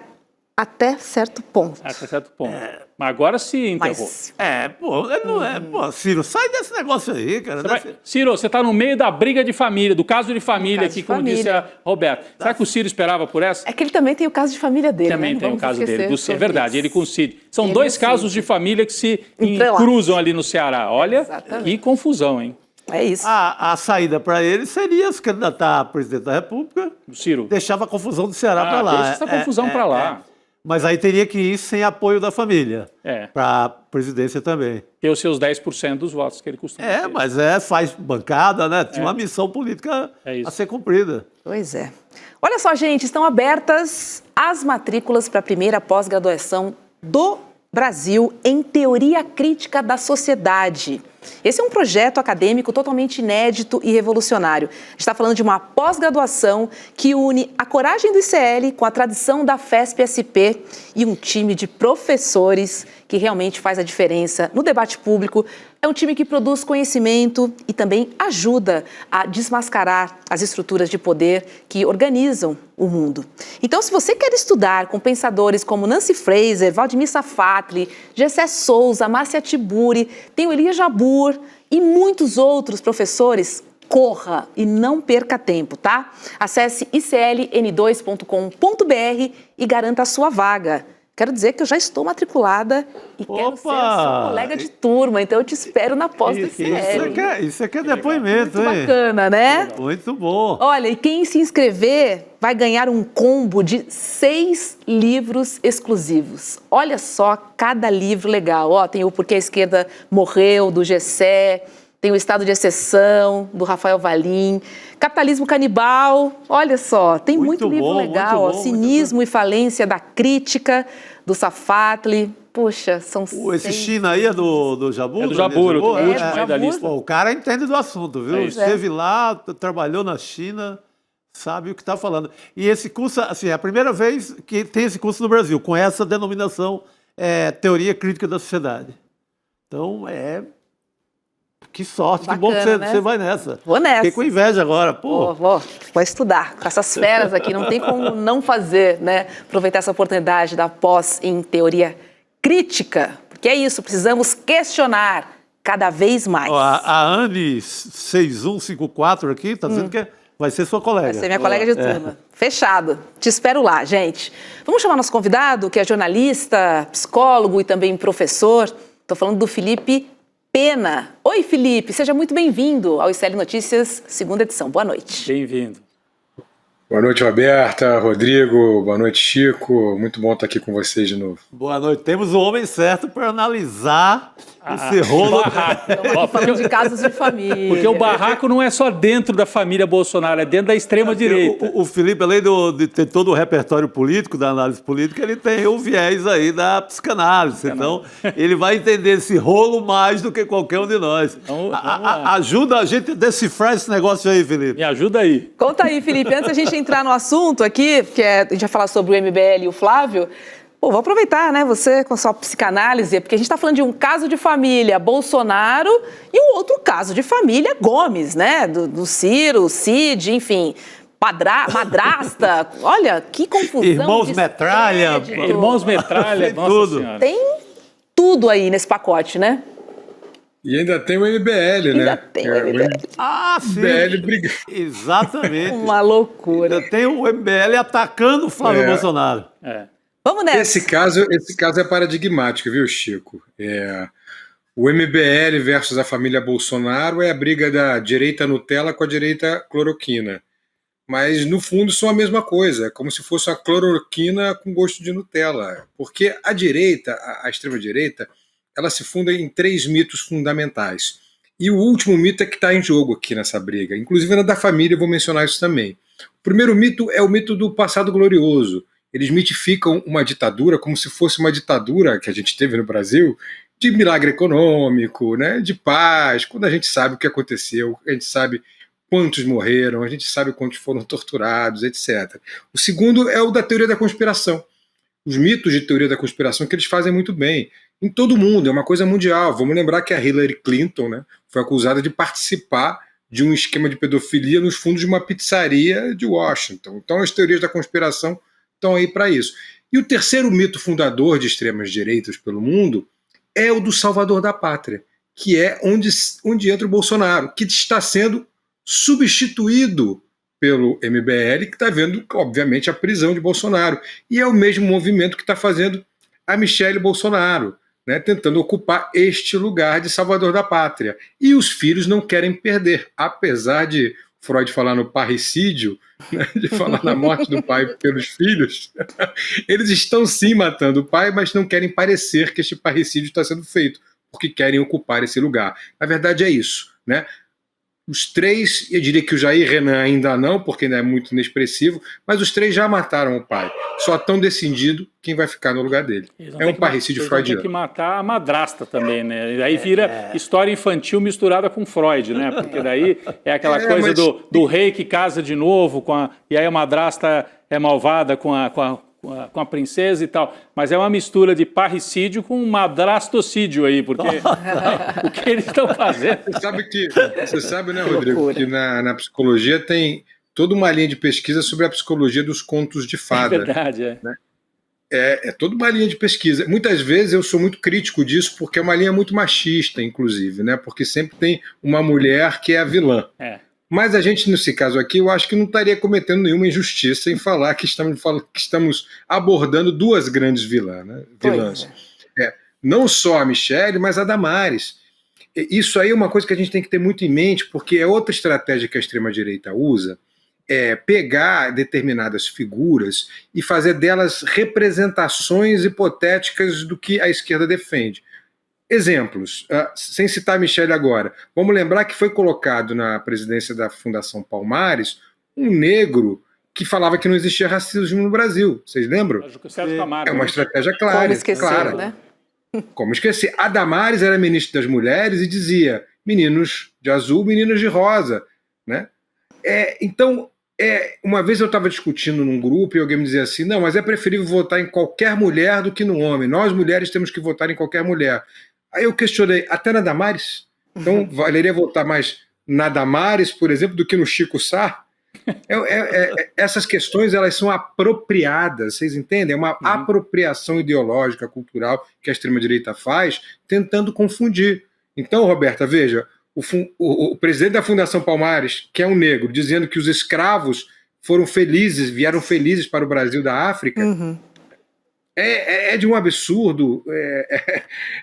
até certo ponto. Até certo ponto. Mas agora se enterrou. Mas Ele não é. Pô, Ciro, sai desse negócio aí, cara. Ciro, você está no meio da briga de família, do caso de família caso aqui, de como família. disse a Roberta. Será que o Ciro esperava por essa? é que ele também tem o caso de família dele, Também né? tem o Vamos caso esquecer dele. É sobre verdade, isso. ele com o Cid. São Ele dois e o casos Cid. de família que se Entrelaçam. cruzam ali no Ceará. Olha, Exatamente. que confusão, hein? É isso. A saída para ele seria se candidatar a presidente da República, O Ciro. deixava a confusão do Ceará para lá. Deixa essa confusão para lá. Mas aí teria que ir sem apoio da família. Para a presidência também. Ter os seus 10% dos votos que ele costuma ter. Mas faz bancada, né? Tinha uma missão política a ser cumprida. Pois é. Olha só, gente, estão abertas as matrículas para a primeira pós-graduação do Brasil em Teoria Crítica da Sociedade. Esse é um projeto acadêmico totalmente inédito e revolucionário. A gente está falando de uma pós-graduação que une a coragem do ICL com a tradição da FESP-SP e um time de professores que realmente faz a diferença no debate público. É um time que produz conhecimento e também ajuda a desmascarar as estruturas de poder que organizam o mundo. Então, se você quer estudar com pensadores como Nancy Fraser, Vladimir Safatli, Gessé Souza, Márcia Tiburi, tem o Elias Jabbour e muitos outros professores, corra e não perca tempo, tá? Acesse icln2.com.br e garanta a sua vaga. Quero dizer que eu já estou matriculada e quero ser a sua colega de turma, então eu te espero na pós do ICL. Isso é depoimento, Muito hein? Bacana, né? Muito bom. Olha, e quem se inscrever vai ganhar um combo de 6 livros exclusivos. Olha só, cada livro legal. Ó, tem o Porquê a Esquerda Morreu, do Gessé, tem o Estado de Exceção, do Rafael Valim, Capitalismo Canibal, olha só, tem muito livro legal, ó, Cinismo e Falência da Crítica, do Safatli. Poxa, são Esse China aí é do Jabbour? É do Jabbour, o último aí da lista. O cara entende do assunto, viu? Esteve lá, trabalhou na China, sabe o que está falando. E esse curso, assim, é a primeira vez que tem esse curso no Brasil, com essa denominação, Teoria Crítica da Sociedade. Então, que sorte, bacana, que bom que você vai nessa. Vou nessa. Fiquei com inveja agora, pô. Vou estudar. Com essas feras aqui, não tem como não fazer, né? Aproveitar essa oportunidade da pós em teoria crítica. Porque é isso, precisamos questionar cada vez mais. A Anne 6154 aqui está dizendo que vai ser sua colega. Vai ser minha colega de turma. Fechado. Te espero lá, gente. Vamos chamar nosso convidado, que é jornalista, psicólogo e também professor. Estou falando do Felipe Pena. Oi, Felipe, seja muito bem-vindo ao ICL Notícias, segunda edição. Boa noite. Bem-vindo. Boa noite, Roberta, Rodrigo, boa noite, Chico. Muito bom estar aqui com vocês de novo. Boa noite. Temos o homem certo para analisar esse rolo. Estamos aqui falando de casos de família. Porque o barraco não é só dentro da família Bolsonaro, é dentro da extrema-direita. O Felipe, além de ter todo o repertório político, da análise política, ele tem o viés aí da psicanálise. Então, ele vai entender esse rolo mais do que qualquer um de nós. Ajuda a gente a decifrar esse negócio aí, Felipe. Me ajuda aí. Conta aí, Felipe. Antes da gente entrar no assunto aqui, que a gente vai falar sobre o MBL e o Flávio, vou aproveitar, né, você com a sua psicanálise, porque a gente está falando de um caso de família Bolsonaro e um outro caso de família Gomes, né, do Ciro, Cid, enfim, madrasta, olha, que confusão. Irmãos Metralha. Irmãos Metralha, nossa tudo. senhora. Tem tudo aí nesse pacote, né? E ainda tem o MBL, né? Ainda tem o MBL. Sim. MBL briga. Exatamente. Uma loucura. Ainda tem o MBL atacando o Flávio Bolsonaro. Vamos nessa. Esse caso é paradigmático, viu, Chico? O MBL versus a família Bolsonaro é a briga da direita Nutella com a direita cloroquina. Mas, no fundo, são a mesma coisa, como se fosse uma cloroquina com gosto de Nutella. Porque a direita, a extrema-direita, ela se funda em 3 mitos fundamentais. E o último mito é que está em jogo aqui nessa briga. Inclusive na da família, eu vou mencionar isso também. O primeiro mito é o mito do passado glorioso. Eles mitificam uma ditadura como se fosse uma ditadura que a gente teve no Brasil, de milagre econômico, né, de paz, quando a gente sabe o que aconteceu, a gente sabe quantos morreram, a gente sabe quantos foram torturados, etc. O segundo é o da teoria da conspiração. Os mitos de teoria da conspiração que eles fazem muito bem. Em todo o mundo, é uma coisa mundial. Vamos lembrar que a Hillary Clinton, né, foi acusada de participar de um esquema de pedofilia nos fundos de uma pizzaria de Washington. Então as teorias da conspiração estão aí para isso. E o terceiro mito fundador de extremas direitas pelo mundo é o do salvador da pátria, que é onde entra o Bolsonaro, que está sendo substituído pelo MBL, que está vendo, obviamente, a prisão de Bolsonaro. E é o mesmo movimento que está fazendo a Michelle Bolsonaro, né, tentando ocupar este lugar de salvador da pátria. E os filhos não querem perder, apesar de Freud falar no parricídio, né, de falar na morte do pai pelos filhos, eles estão sim matando o pai, mas não querem parecer que este parricídio está sendo feito, porque querem ocupar esse lugar. Na verdade é isso, né? Os três, eu diria que o Jair Renan ainda não, porque ainda é muito inexpressivo, mas os três já mataram o pai. Só estão decidindo quem vai ficar no lugar dele. É um parricídio freudiano. Tem que matar a madrasta também, né? E aí vira história infantil misturada com Freud, né? Porque daí é aquela coisa do rei que casa de novo, e aí a madrasta é malvada com a princesa e tal. Mas é uma mistura de parricídio com madrastocídio aí, porque o que eles estão fazendo... Você sabe, né, Rodrigo, que na psicologia tem toda uma linha de pesquisa sobre a psicologia dos contos de fada. É verdade, né? É toda uma linha de pesquisa. Muitas vezes eu sou muito crítico disso, porque é uma linha muito machista, inclusive, né? Porque sempre tem uma mulher que é a vilã. Mas a gente, nesse caso aqui, eu acho que não estaria cometendo nenhuma injustiça em falar que estamos abordando duas grandes vilãs. Não só a Michelle, mas a Damares. Isso aí é uma coisa que a gente tem que ter muito em mente, porque é outra estratégia que a extrema-direita usa, é pegar determinadas figuras e fazer delas representações hipotéticas do que a esquerda defende. Exemplos, sem citar a Michelle agora, vamos lembrar que foi colocado na presidência da Fundação Palmares um negro que falava que não existia racismo no Brasil. Vocês lembram? É uma estratégia clara. Como esquecer, né? Como esquecer? A Damares era ministra das Mulheres e dizia meninos de azul, meninos de rosa. Né? Então, uma vez eu estava discutindo num grupo e alguém me dizia assim, não, mas é preferível votar em qualquer mulher do que no homem. Nós, mulheres, temos que votar em qualquer mulher. Aí eu questionei, até na Damares? Então, valeria votar mais na Damares, por exemplo, do que no Chico Sá? Essas questões, elas são apropriadas, vocês entendem? É uma apropriação ideológica, cultural, que a extrema-direita faz, tentando confundir. Então, Roberta, veja, o presidente da Fundação Palmares, que é um negro, dizendo que os escravos vieram felizes para o Brasil da África, é de um absurdo,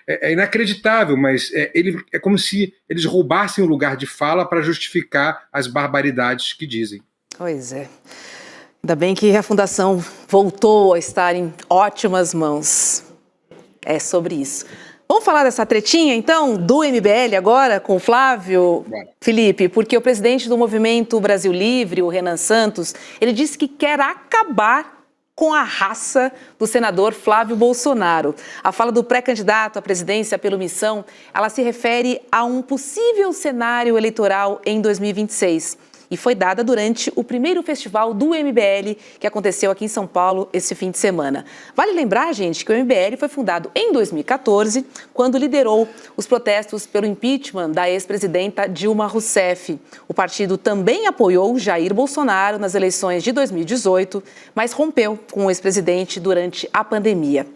é inacreditável, mas é como se eles roubassem o lugar de fala para justificar as barbaridades que dizem. Pois é. Ainda bem que a Fundação voltou a estar em ótimas mãos. É sobre isso. Vamos falar dessa tretinha, então, do MBL agora, com o Flávio, Felipe, porque o presidente do Movimento Brasil Livre, o Renan Santos, ele disse que quer acabar com a raça do senador Flávio Bolsonaro. A fala do pré-candidato à presidência pelo Missão, ela se refere a um possível cenário eleitoral em 2026. E foi dada durante o primeiro festival do MBL, que aconteceu aqui em São Paulo esse fim de semana. Vale lembrar, gente, que o MBL foi fundado em 2014, quando liderou os protestos pelo impeachment da ex-presidenta Dilma Rousseff. O partido também apoiou Jair Bolsonaro nas eleições de 2018, mas rompeu com o ex-presidente durante a pandemia.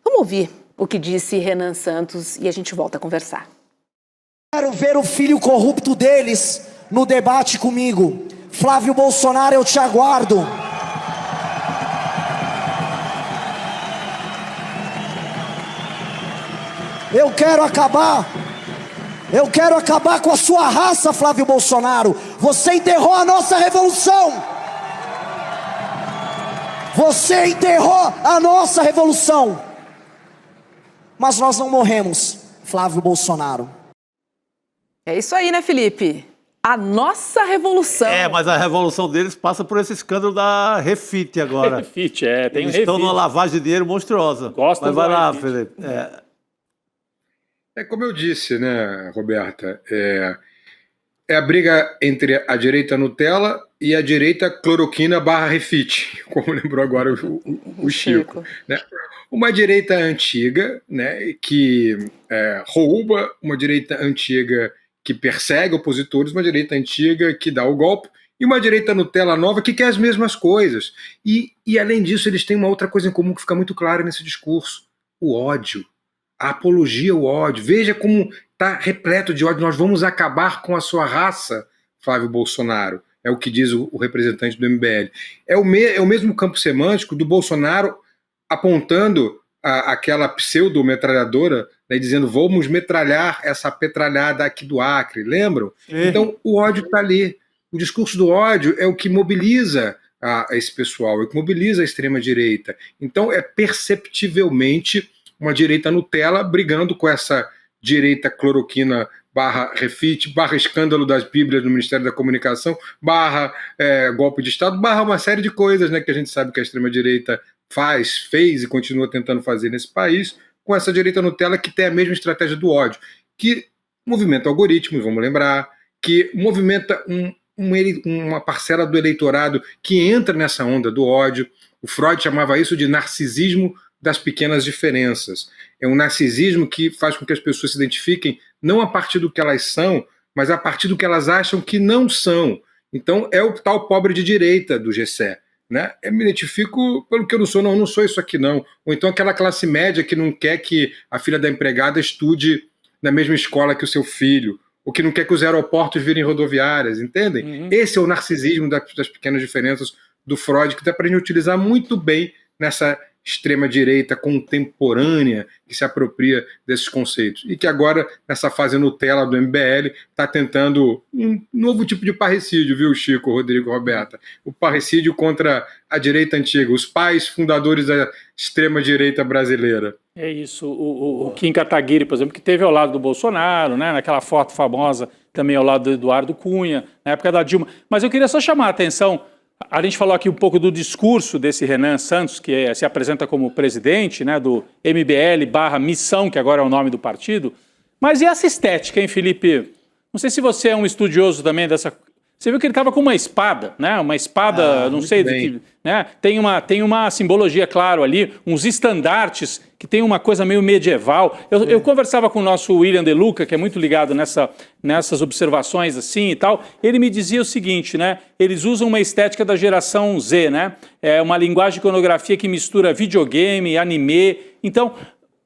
Vamos ouvir o que disse Renan Santos e a gente volta a conversar. Quero ver o filho corrupto deles no debate comigo. Flávio Bolsonaro, eu te aguardo. Eu quero acabar com a sua raça, Flávio Bolsonaro. Você enterrou a nossa revolução. Você enterrou a nossa revolução. Mas nós não morremos, Flávio Bolsonaro. É isso aí, né, Felipe? A nossa revolução. Mas a revolução deles passa por esse escândalo da Refit agora. Refit, tem Eles estão numa lavagem de dinheiro monstruosa. Gostam. Mas vai lá, Felipe. Como eu disse, né, Roberta, é a briga entre a direita Nutella e a direita cloroquina / Refit, como lembrou agora o Chico. Né? Uma direita antiga, né, que rouba, uma direita antiga que persegue opositores, uma direita antiga que dá o golpe, e uma direita Nutella nova que quer as mesmas coisas. E além disso, eles têm uma outra coisa em comum que fica muito clara nesse discurso: o ódio, a apologia ao ódio. Veja como está repleto de ódio. Nós vamos acabar com a sua raça, Flávio Bolsonaro, é o que diz o representante do MBL. É o mesmo campo semântico do Bolsonaro apontando aquela pseudo-metralhadora, né, dizendo vamos metralhar essa petralhada aqui do Acre, lembram? Então o ódio está ali. O discurso do ódio é o que mobiliza esse pessoal, é o que mobiliza a extrema-direita. Então é perceptivelmente uma direita Nutella brigando com essa direita cloroquina barra refit, barra escândalo das Bíblias no Ministério da Comunicação, barra golpe de Estado, barra uma série de coisas, né, que a gente sabe que a extrema-direita fez e continua tentando fazer nesse país, com essa direita Nutella que tem a mesma estratégia do ódio, que movimenta algoritmos, vamos lembrar, que movimenta uma parcela do eleitorado que entra nessa onda do ódio. O Freud chamava isso de narcisismo das pequenas diferenças. É um narcisismo que faz com que as pessoas se identifiquem não a partir do que elas são, mas a partir do que elas acham que não são. Então é o tal pobre de direita do Gessé, né? Eu me identifico pelo que eu não sou isso aqui não. Ou então aquela classe média que não quer que a filha da empregada estude na mesma escola que o seu filho, ou que não quer que os aeroportos virem rodoviárias, entendem? Uhum. Esse é o narcisismo das pequenas diferenças do Freud, que dá para a gente utilizar muito bem nessa extrema-direita contemporânea que se apropria desses conceitos. E que agora, nessa fase Nutella do MBL, está tentando um novo tipo de parricídio, viu, Chico, Rodrigo, Roberta? O parricídio contra a direita antiga, os pais fundadores da extrema-direita brasileira. É isso. O Kim Kataguiri, por exemplo, que esteve ao lado do Bolsonaro, né, naquela foto famosa, também ao lado do Eduardo Cunha, na época da Dilma. Mas eu queria só chamar a atenção. A gente falou aqui um pouco do discurso desse Renan Santos, que se apresenta como presidente, né, do MBL/Missão, que agora é o nome do partido. Mas e essa estética, hein, Felipe? Não sei se você é um estudioso também dessa... Você viu que ele estava com uma espada, né? Uma espada, não sei do que... Né? Tem uma simbologia, claro, ali, uns estandartes que tem uma coisa meio medieval. Eu conversava com o nosso William De Luca, que é muito ligado nessas observações assim e tal. Ele me dizia o seguinte, né? Eles usam uma estética da geração Z, né? É uma linguagem de iconografia que mistura videogame, anime. Então...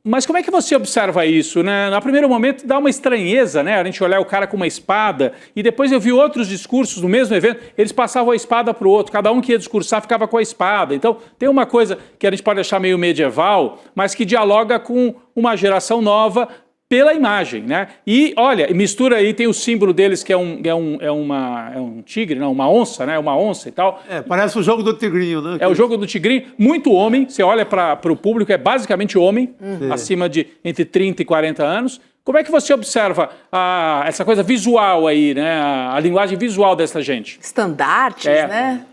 Mas como é que você observa isso, né? No primeiro momento dá uma estranheza, né? A gente olhar o cara com uma espada, e depois eu vi outros discursos no mesmo evento, eles passavam a espada para o outro, cada um que ia discursar ficava com a espada. Então tem uma coisa que a gente pode achar meio medieval, mas que dialoga com uma geração nova pela imagem, né? E olha, mistura aí, tem o símbolo deles que é um tigre, não, uma onça, né? Uma onça e tal. Parece o jogo do tigrinho, né? É o jogo do tigrinho, muito homem, você olha para o público, é basicamente homem, acima de entre 30 e 40 anos. Como é que você observa essa coisa visual aí, né? A linguagem visual dessa gente? Estandartes, né?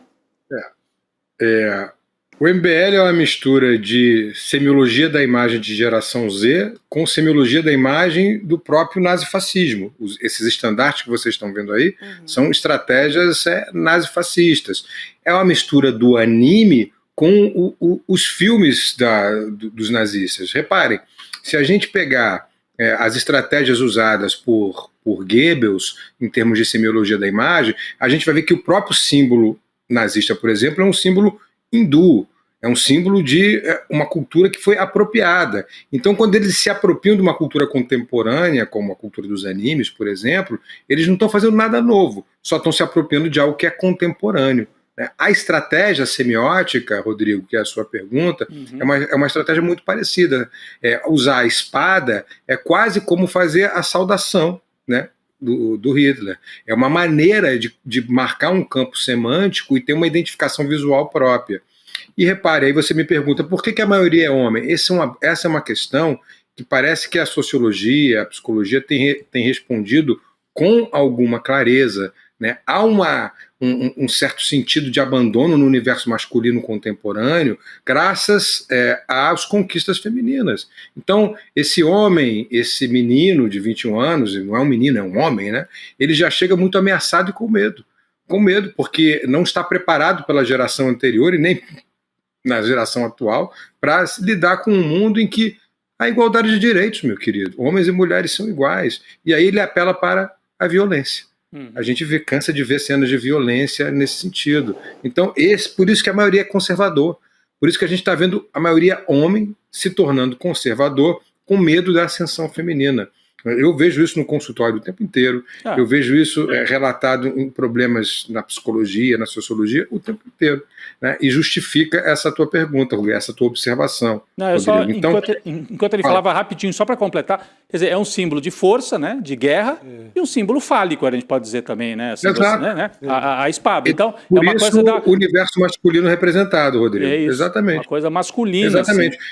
O MBL é uma mistura de semiologia da imagem de geração Z com semiologia da imagem do próprio nazifascismo. Esses estandartes que vocês estão vendo aí são estratégias nazifascistas. É uma mistura do anime com os filmes dos nazistas. Reparem, se a gente pegar as estratégias usadas por Goebbels em termos de semiologia da imagem, a gente vai ver que o próprio símbolo nazista, por exemplo, é um símbolo hindu, é um símbolo de uma cultura que foi apropriada. Então, quando eles se apropriam de uma cultura contemporânea, como a cultura dos animes, por exemplo, eles não estão fazendo nada novo, só estão se apropriando de algo que é contemporâneo. A estratégia semiótica, Rodrigo, que é a sua pergunta, é uma estratégia muito parecida. Usar a espada é quase como fazer a saudação, né, do Hitler. É uma maneira de marcar um campo semântico e ter uma identificação visual própria. E repare, aí você me pergunta, por que a maioria é homem? Essa é uma questão que parece que a sociologia, a psicologia tem respondido com alguma clareza, né? Há um certo sentido de abandono no universo masculino contemporâneo graças às conquistas femininas. Então, esse homem, esse menino de 21 anos, não é um menino, é um homem, né? Ele já chega muito ameaçado e com medo, porque não está preparado pela geração anterior e nem na geração atual para lidar com um mundo em que há igualdade de direitos, meu querido. Homens e mulheres são iguais. E aí ele apela para a violência. A gente cansa de ver cenas de violência nesse sentido. Então, por isso que a maioria é conservador. Por isso que a gente está vendo a maioria homem se tornando conservador com medo da ascensão feminina. Eu vejo isso no consultório o tempo inteiro, eu vejo isso relatado em problemas na psicologia, na sociologia, o tempo inteiro, né? E justifica essa tua pergunta, Rui, essa tua observação. Não, eu só, então, enquanto ele falava rapidinho, só para completar, quer dizer, é um símbolo de força, né, de guerra, e um símbolo fálico, a gente pode dizer também, né? Assim, exato. Né? A espada. Então, por é uma isso, coisa da... o universo masculino representado, Rodrigo. É isso, exatamente. uma coisa masculina. Exatamente. Assim.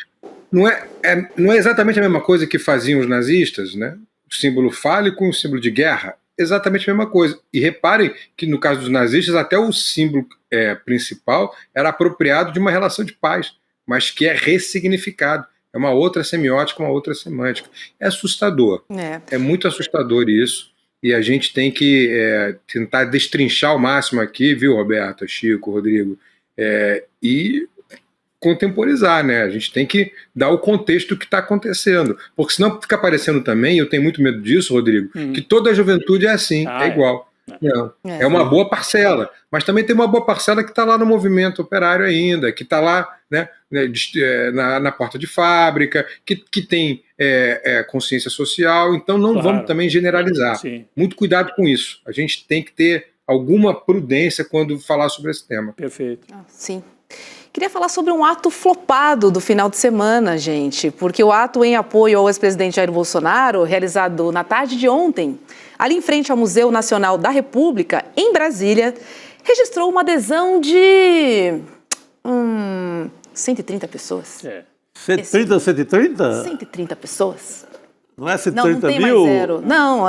Não é exatamente a mesma coisa que faziam os nazistas, né? O símbolo fálico e o símbolo de guerra. Exatamente a mesma coisa. E reparem que no caso dos nazistas, até o símbolo principal era apropriado de uma relação de paz, mas que é ressignificado. É uma outra semiótica, uma outra semântica. É assustador. É muito assustador isso. E a gente tem que tentar destrinchar ao máximo aqui, viu, Roberta, Chico, Rodrigo, e contemporizar, né? A gente tem que dar o contexto do que está acontecendo, porque senão fica parecendo também, eu tenho muito medo disso, Rodrigo, que toda a juventude é assim, é igual. Não. É uma boa parcela, mas também tem uma boa parcela que está lá no movimento operário ainda, que está lá, né, na porta de fábrica, que tem consciência social, então não vamos também generalizar. Sim. Muito cuidado com isso. A gente tem que ter alguma prudência quando falar sobre esse tema. Perfeito. Sim. Queria falar sobre um ato flopado do final de semana, gente, porque o ato em apoio ao ex-presidente Jair Bolsonaro, realizado na tarde de ontem, ali em frente ao Museu Nacional da República, em Brasília, registrou uma adesão de 130 pessoas. 130, 130? 130 pessoas. Não é 130 não tem mil? Mais zero. Não,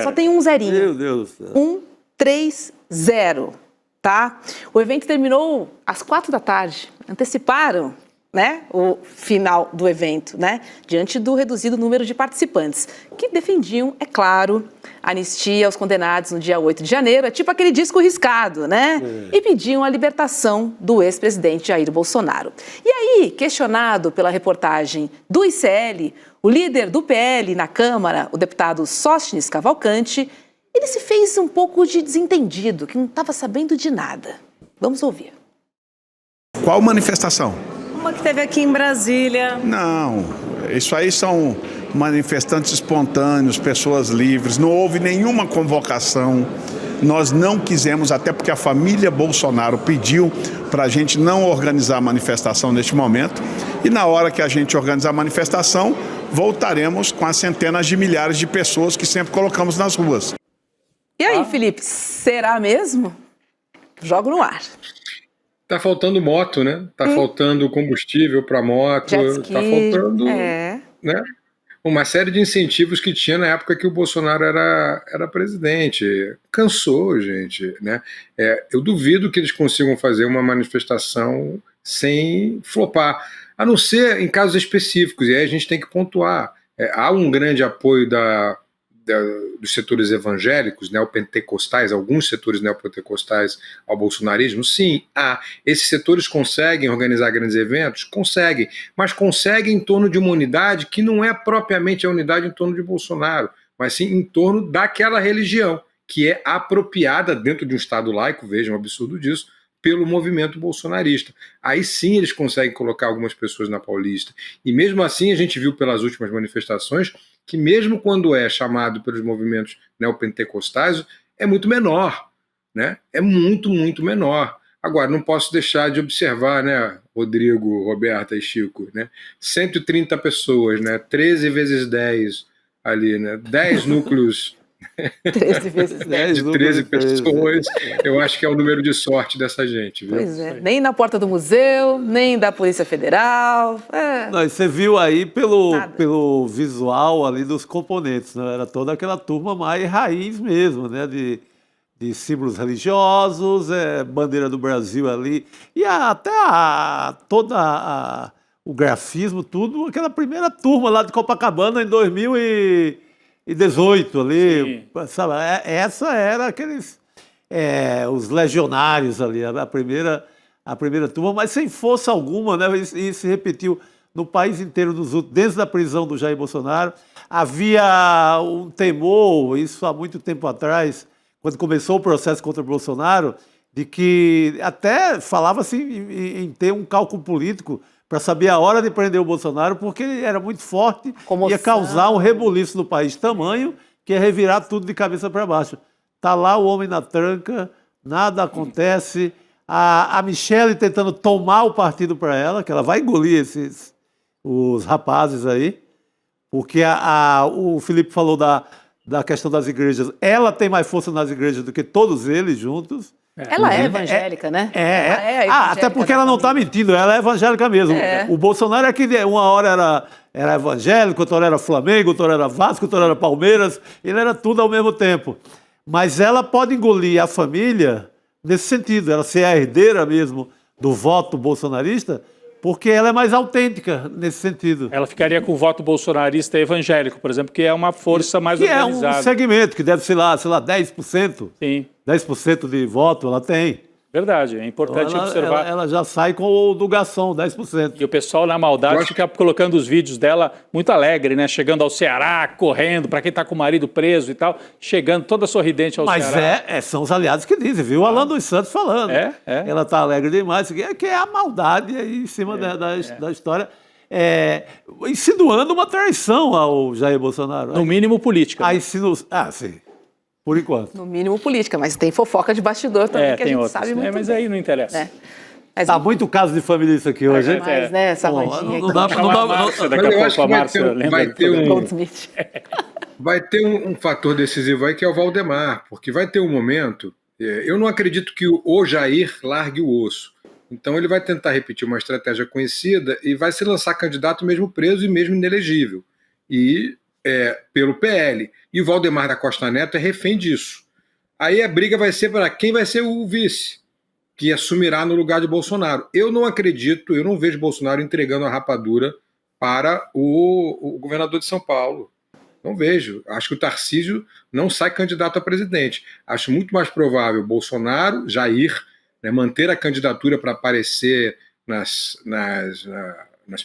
só tem um zerinho. Meu Deus do céu. 130. Tá? O evento terminou às 4 da tarde. Anteciparam, né, o final do evento, né, diante do reduzido número de participantes, que defendiam, é claro, a anistia aos condenados no dia 8 de janeiro, é tipo aquele disco riscado, né? E pediam a libertação do ex-presidente Jair Bolsonaro. E aí, questionado pela reportagem do ICL, o líder do PL na Câmara, o deputado Sóstenes Cavalcante, ele se fez um pouco de desentendido, que não estava sabendo de nada. Vamos ouvir. Qual manifestação? Uma que teve aqui em Brasília. Não, isso aí são manifestantes espontâneos, pessoas livres, não houve nenhuma convocação. Nós não quisemos, até porque a família Bolsonaro pediu para a gente não organizar a manifestação neste momento. E na hora que a gente organizar a manifestação, voltaremos com as centenas de milhares de pessoas que sempre colocamos nas ruas. E aí, Felipe, será mesmo? Jogo no ar. Tá faltando moto, né? Tá faltando combustível para moto, tá faltando, né? Uma série de incentivos que tinha na época que o Bolsonaro era presidente. Cansou, gente, né? Eu duvido que eles consigam fazer uma manifestação sem flopar, a não ser em casos específicos, e aí a gente tem que pontuar. Há um grande apoio dos setores evangélicos, neopentecostais, alguns setores neopentecostais ao bolsonarismo, sim, esses setores conseguem organizar grandes eventos? Conseguem, mas conseguem em torno de uma unidade que não é propriamente a unidade em torno de Bolsonaro, mas sim em torno daquela religião, que é apropriada dentro de um Estado laico, vejam o absurdo disso, pelo movimento bolsonarista. Aí sim eles conseguem colocar algumas pessoas na Paulista. E mesmo assim a gente viu pelas últimas manifestações que mesmo quando é chamado pelos movimentos neopentecostais, é muito menor, né? É muito, muito menor. Agora, não posso deixar de observar, né, Rodrigo, Roberta e Chico, né? 130 pessoas, né? 13 vezes 10 ali, né? 10 núcleos 13 vezes 10. de 13 pessoas, eu acho que é o número de sorte dessa gente, viu? Pois é, nem na porta do museu, nem da Polícia Federal. Não, você viu aí pelo visual ali dos componentes, né? Era toda aquela turma mais raiz mesmo, né? De símbolos religiosos, bandeira do Brasil ali, e até o grafismo, tudo, aquela primeira turma lá de Copacabana em 2018 ali, sabe? Essa era aqueles os legionários ali, a primeira turma, mas sem força alguma, né? E se repetiu no país inteiro desde a prisão do Jair Bolsonaro. Havia um temor, isso há muito tempo atrás, quando começou o processo contra o Bolsonaro, de que até falava-se em ter um cálculo político para saber a hora de prender o Bolsonaro, porque ele era muito forte, Comoção. ia causar um rebuliço no país tamanho, que ia revirar tudo de cabeça para baixo. Está lá o homem na tranca, nada acontece. A Michelle tentando tomar o partido para ela, que ela vai engolir os rapazes aí, porque o Felipe falou da questão das igrejas. Ela tem mais força nas igrejas do que todos eles juntos. Ela é evangélica, né? Ela é a evangélica Até porque da ela não está família. mentindo, ela é evangélica mesmo. É. O Bolsonaro é que uma hora era evangélico, outra hora era Flamengo, outra hora era Vasco, outra hora era Palmeiras, ele era tudo ao mesmo tempo. Mas ela pode engolir a família nesse sentido, ela ser a herdeira mesmo do voto bolsonarista, porque ela é mais autêntica nesse sentido. Ela ficaria com o voto bolsonarista evangélico, por exemplo, que é uma força mais Que é organizada. um segmento que deve ser lá, sei lá, 10%. Sim, 10% de voto ela tem. verdade. É importante Então observar. ela já sai com o do garçom, 10%. E o pessoal, na maldade, fica colocando os vídeos dela muito alegre, né? Chegando ao Ceará, correndo, para quem está com o marido preso e tal, chegando toda sorridente ao Mas Ceará. são os aliados que dizem, viu? O Alan dos Santos falando. É. Ela está alegre demais, que é a maldade aí em cima da história. Insinuando uma traição ao Jair Bolsonaro. No mínimo política. Sim. Por enquanto. No mínimo política, mas tem fofoca de bastidor também que a tem gente outras. sabe muito Mas bem. aí não interessa. Né? Mas Tá muito caso de família isso aqui hoje, hein? mais, né? Essa Bom, rodinha não dá- aqui. não dá- A Márcia, daqui Mas eu a acho pouco que a Márcia lembra vai do ter programa. Goldsmith. Vai ter um fator decisivo aí que é o Valdemar, porque vai ter um momento. Eu não acredito que o Jair largue o osso. Então ele vai tentar repetir uma estratégia conhecida e vai se lançar candidato mesmo preso e mesmo inelegível. E pelo PL. E o Valdemar da Costa Neto é refém disso. Aí a briga vai ser para quem vai ser o vice, que assumirá no lugar de Bolsonaro. Eu não acredito, eu não vejo Bolsonaro entregando a rapadura para o governador de São Paulo. Não vejo. Acho que o Tarcísio não sai candidato a presidente. Acho muito mais provável Bolsonaro, Jair, né, manter a candidatura para aparecer nas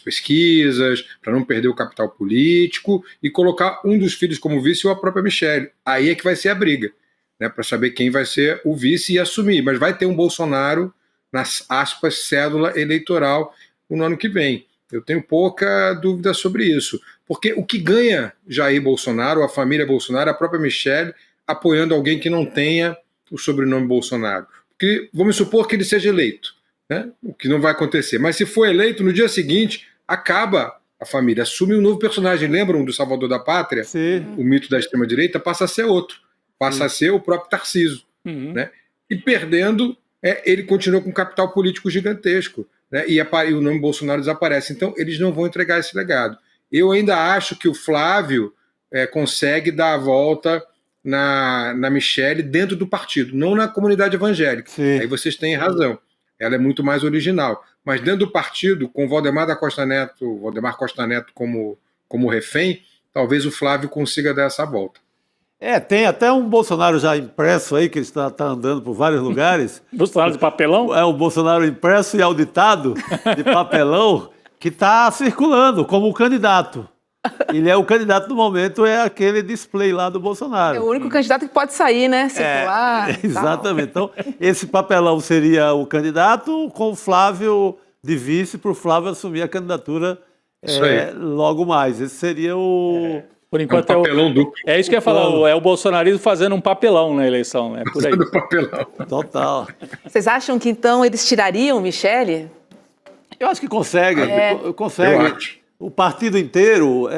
pesquisas, para não perder o capital político, e colocar um dos filhos como vice ou a própria Michelle. Aí é que vai ser a briga, né, para saber quem vai ser o vice e assumir. Mas vai ter um Bolsonaro, nas aspas, cédula eleitoral no ano que vem. Eu tenho pouca dúvida sobre isso. Porque o que ganha Jair Bolsonaro, a família Bolsonaro, a própria Michelle, apoiando alguém que não tenha o sobrenome Bolsonaro? Porque vamos supor que ele seja eleito, né? O que não vai acontecer. Mas se for eleito, no dia seguinte, acaba a família, assume um novo personagem. Lembram do Salvador da Pátria? Sim. O mito da extrema-direita passa a ser outro. Passa a ser o próprio Tarcísio. Né? E perdendo, ele continua com um capital político gigantesco. Né? E o nome Bolsonaro desaparece. Então, eles não vão entregar esse legado. Eu ainda acho que o Flávio consegue dar a volta na Michelle dentro do partido, não na comunidade evangélica. Sim. Aí vocês têm razão. Ela é muito mais original. Mas dentro do partido, com o Valdemar Costa Neto como refém, talvez o Flávio consiga dar essa volta. Tem até um Bolsonaro já impresso aí, que está andando por vários lugares. Bolsonaro de papelão? É o Bolsonaro impresso e auditado de papelão que está circulando como candidato. Ele é o candidato do momento, é aquele display lá do Bolsonaro. É o único candidato que pode sair, né? Circular. Exatamente. Então, esse papelão seria o candidato com o Flávio de vice, para o Flávio assumir a candidatura logo mais. Esse seria o... Por enquanto um papelão duplo. É isso que eu ia falar, é o bolsonarismo fazendo um papelão na eleição, né? Por aí. Fazendo papelão. Total. Vocês acham que então eles tirariam Michelle? Eu acho que consegue. Consegue. Eu acho. O partido inteiro,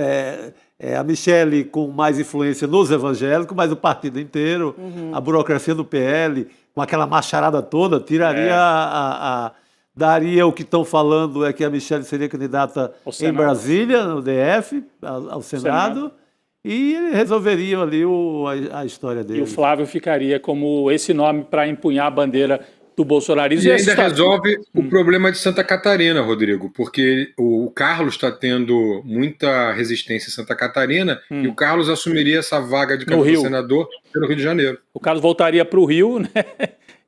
a Michelle com mais influência nos evangélicos, mas o partido inteiro, a burocracia do PL, com aquela macharada toda, tiraria daria o que estão falando é que a Michelle seria candidata em Brasília, no DF, ao Senado. E eles resolveriam ali a história dele. E o Flávio ficaria como esse nome para empunhar a bandeira do bolsonarismo. E ainda resolve o problema de Santa Catarina, Rodrigo, porque o Carlos está tendo muita resistência em Santa Catarina e o Carlos assumiria essa vaga de candidato a senador pelo Rio de Janeiro. O Carlos voltaria para o Rio, né?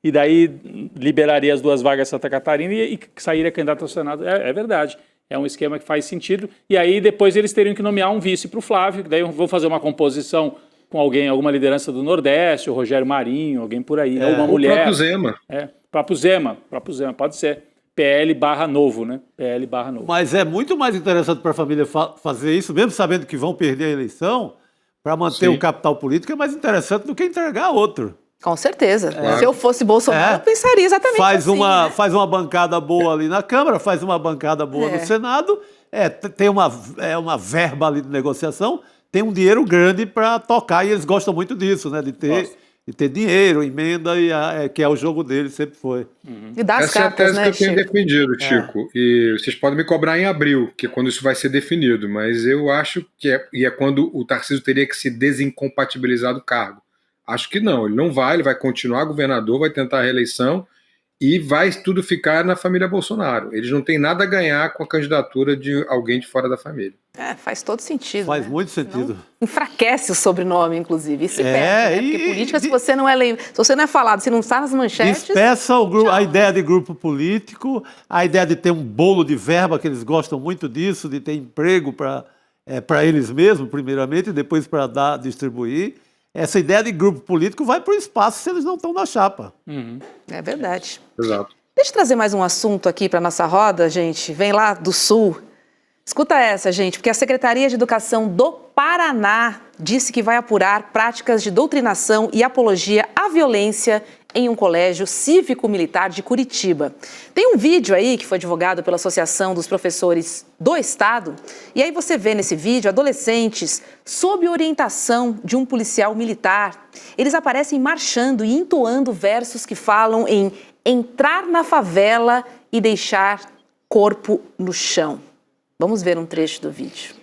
E daí liberaria as duas vagas em Santa Catarina e sairia candidato ao Senado. É verdade. É um esquema que faz sentido. E aí depois eles teriam que nomear um vice para o Flávio, que daí vão fazer uma composição com alguma liderança do Nordeste, o Rogério Marinho, alguém por aí, ou uma mulher. O próprio Zema. Próprio Zema, pode ser. PL/Novo, né? PL/Novo. Mas é muito mais interessante para a família fazer isso, mesmo sabendo que vão perder a eleição, para manter o capital político, é mais interessante do que entregar outro. Com certeza. Se eu fosse Bolsonaro, eu pensaria exatamente faz assim. Faz uma bancada boa ali na Câmara, faz uma bancada boa no Senado, tem uma verba ali de negociação, tem um dinheiro grande para tocar, e eles gostam muito disso, né? De ter dinheiro, emenda, que é o jogo deles, sempre foi. E dar as Essa é a cartas, tese né, que eu tenho Chico? defendido, Chico. E vocês podem me cobrar em abril, que é quando isso vai ser definido. Mas eu acho que é quando o Tarcísio teria que se desincompatibilizar do cargo. Acho que não, ele não vai, ele vai continuar governador, vai tentar a reeleição e vai tudo ficar na família Bolsonaro. Eles não têm nada a ganhar com a candidatura de alguém de fora da família. Faz todo sentido. Faz né? muito sentido. Não, enfraquece o sobrenome, inclusive. E se perde, né? e- Porque política, se você não é falado, se não está nas manchetes... Despeça a ideia de grupo político, a ideia de ter um bolo de verba, que eles gostam muito disso, de ter emprego para eles mesmos, primeiramente, e depois para distribuir. Essa ideia de grupo político vai para o espaço se eles não estão na chapa. É verdade. Exato. Deixa eu trazer mais um assunto aqui para nossa roda, gente. Vem lá do Sul. Escuta essa, gente, porque a Secretaria de Educação do Paraná disse que vai apurar práticas de doutrinação e apologia à violência em um colégio cívico-militar de Curitiba. Tem um vídeo aí que foi divulgado pela Associação dos Professores do Estado, e aí você vê nesse vídeo adolescentes sob orientação de um policial militar. Eles aparecem marchando e entoando versos que falam em entrar na favela e deixar corpo no chão. Vamos ver um trecho do vídeo.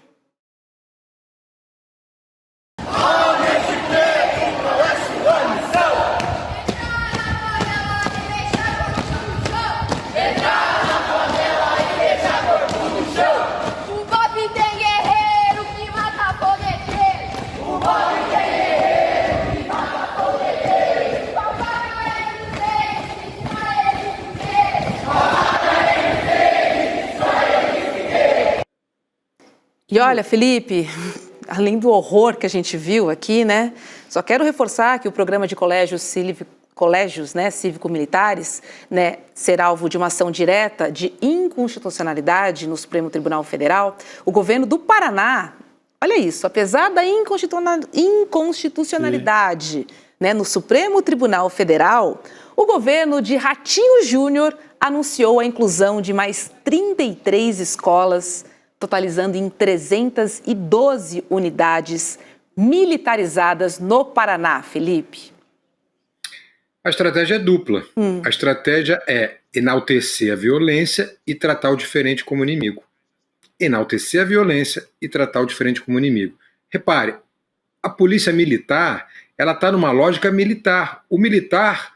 E olha, Felipe, além do horror que a gente viu aqui, né? Só quero reforçar que o programa de colégios cívico-militares, né, será alvo de uma ação direta de inconstitucionalidade no Supremo Tribunal Federal. O governo do Paraná, olha isso, apesar da inconstitucionalidade, né, no Supremo Tribunal Federal, o governo de Ratinho Júnior anunciou a inclusão de mais 33 escolas, totalizando em 312 unidades militarizadas no Paraná, Felipe. A estratégia é dupla. A estratégia é enaltecer a violência e tratar o diferente como inimigo. Enaltecer a violência e tratar o diferente como inimigo. Repare, a polícia militar, ela está numa lógica militar. O militar,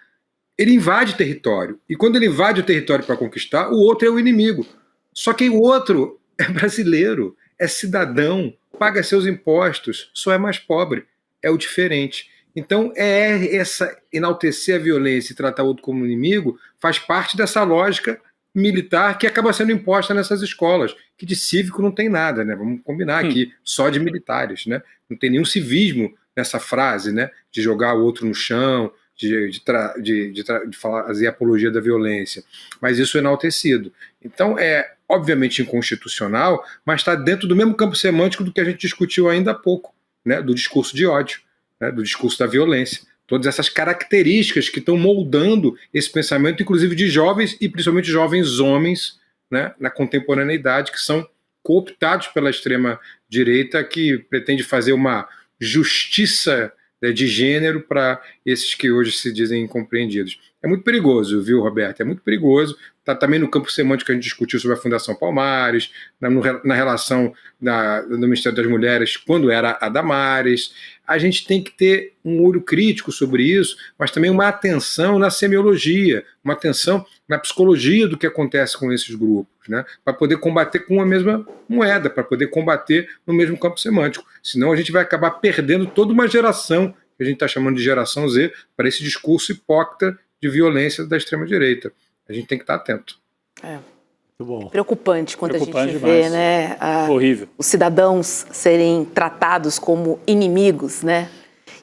ele invade território. E quando ele invade o território para conquistar, o outro é o inimigo. Só que o outro é brasileiro, é cidadão, paga seus impostos, só é mais pobre, é o diferente. Então, essa enaltecer a violência e tratar o outro como inimigo faz parte dessa lógica militar que acaba sendo imposta nessas escolas, que de cívico não tem nada, né? Vamos combinar aqui, só de militares, né? Não tem nenhum civismo nessa frase, né? De jogar o outro no chão, de fazer apologia da violência. Mas isso é enaltecido. Então, obviamente inconstitucional, mas está dentro do mesmo campo semântico do que a gente discutiu ainda há pouco, né, do discurso de ódio, né, do discurso da violência. Todas essas características que estão moldando esse pensamento, inclusive de jovens e principalmente jovens homens, né, na contemporaneidade, que são cooptados pela extrema-direita, que pretende fazer uma justiça, né, de gênero para esses que hoje se dizem incompreendidos. É muito perigoso, viu, Roberto? É muito perigoso. Está também no campo semântico que a gente discutiu sobre a Fundação Palmares, na relação do Ministério das Mulheres, quando era a Damares. A gente tem que ter um olho crítico sobre isso, mas também uma atenção na semiologia, uma atenção na psicologia do que acontece com esses grupos, né? Para poder combater com a mesma moeda, para poder combater no mesmo campo semântico. Senão a gente vai acabar perdendo toda uma geração, que a gente está chamando de geração Z, para esse discurso hipócrita de violência da extrema-direita. A gente tem que estar atento. Muito bom. Preocupante quando a gente demais. vê, né, Horrível. os cidadãos serem tratados como inimigos, né?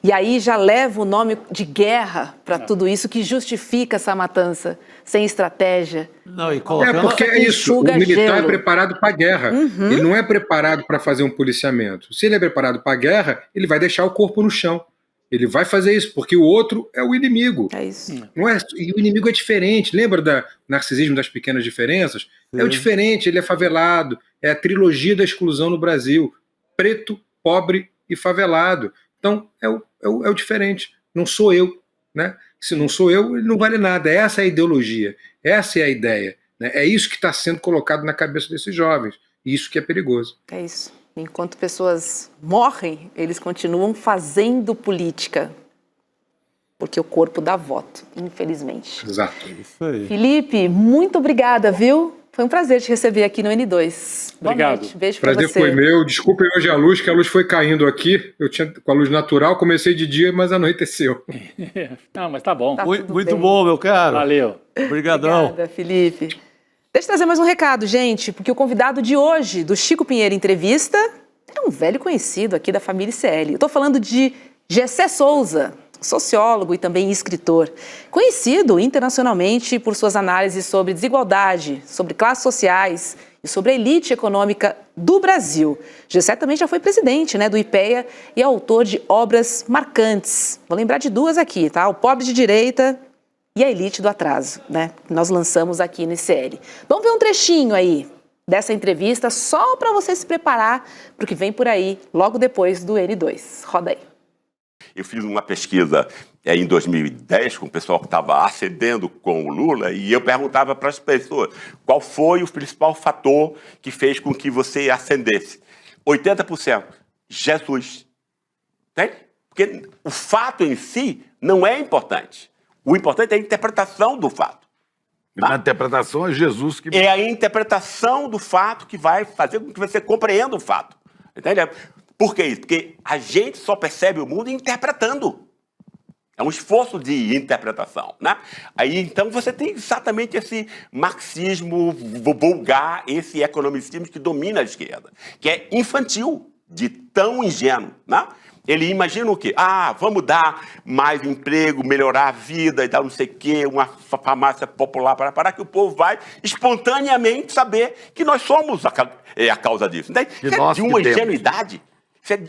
E aí já leva o nome de guerra para tudo isso, que justifica essa matança, sem estratégia. Não, e colocando... Porque é isso, o Enxuga militar gelo. é preparado para a guerra. Ele não é preparado para fazer um policiamento. Se ele é preparado para a guerra, ele vai deixar o corpo no chão. Ele vai fazer isso, porque o outro é o inimigo. É isso. Não é, e o inimigo é diferente. Lembra do narcisismo das pequenas diferenças? É o diferente, ele é favelado. É a trilogia da exclusão no Brasil. Preto, pobre e favelado. Então, é o diferente. Não sou eu. Né? Se não sou eu, ele não vale nada. Essa é a ideologia. Essa é a ideia. Né? É isso que está sendo colocado na cabeça desses jovens. E isso que é perigoso. É isso. Enquanto pessoas morrem, eles continuam fazendo política. Porque o corpo dá voto, infelizmente. Exato. Isso aí. Felipe, muito obrigada, viu? Foi um prazer te receber aqui no N2. Boa Obrigado. noite. Beijo pra Prazer você. foi meu. Desculpem hoje a luz, que a luz foi caindo aqui. Eu tinha com a luz natural, comecei de dia, mas anoiteceu. Não, mas tá bom. Tá Muito tudo bem. bom, meu caro. Valeu. Obrigadão. Obrigada, Felipe. Deixa eu trazer mais um recado, gente, porque o convidado de hoje, do Chico Pinheiro Entrevista, é um velho conhecido aqui da família ICL. Eu estou falando de Gessé Souza, sociólogo e também escritor, conhecido internacionalmente por suas análises sobre desigualdade, sobre classes sociais e sobre a elite econômica do Brasil. Gessé também já foi presidente, do IPEA e é autor de obras marcantes. Vou lembrar de duas aqui, tá? O Pobre de Direita e a Elite do Atraso, que nós lançamos aqui no ICL. Vamos ver um trechinho aí dessa entrevista, só para você se preparar para o que vem por aí, logo depois do N2. Roda aí. Eu fiz uma pesquisa em 2010 com o pessoal que estava ascendendo com o Lula e eu perguntava para as pessoas qual foi o principal fator que fez com que você ascendesse. 80%, Jesus. Entende? Porque o fato em si não é importante. O importante é a interpretação do fato. Na interpretação é Jesus que... É a interpretação do fato que vai fazer com que você compreenda o fato. Entende? Por que isso? Porque a gente só percebe o mundo interpretando. É um esforço de interpretação, né? Aí, então, você tem exatamente esse marxismo vulgar, esse economicismo que domina a esquerda, que é infantil, de tão ingênuo, né? Ele imagina o quê? Vamos dar mais emprego, melhorar a vida e dar não sei o quê, uma farmácia popular para que o povo vai espontaneamente saber que nós somos a causa disso. Entende? Isso é de uma ingenuidade.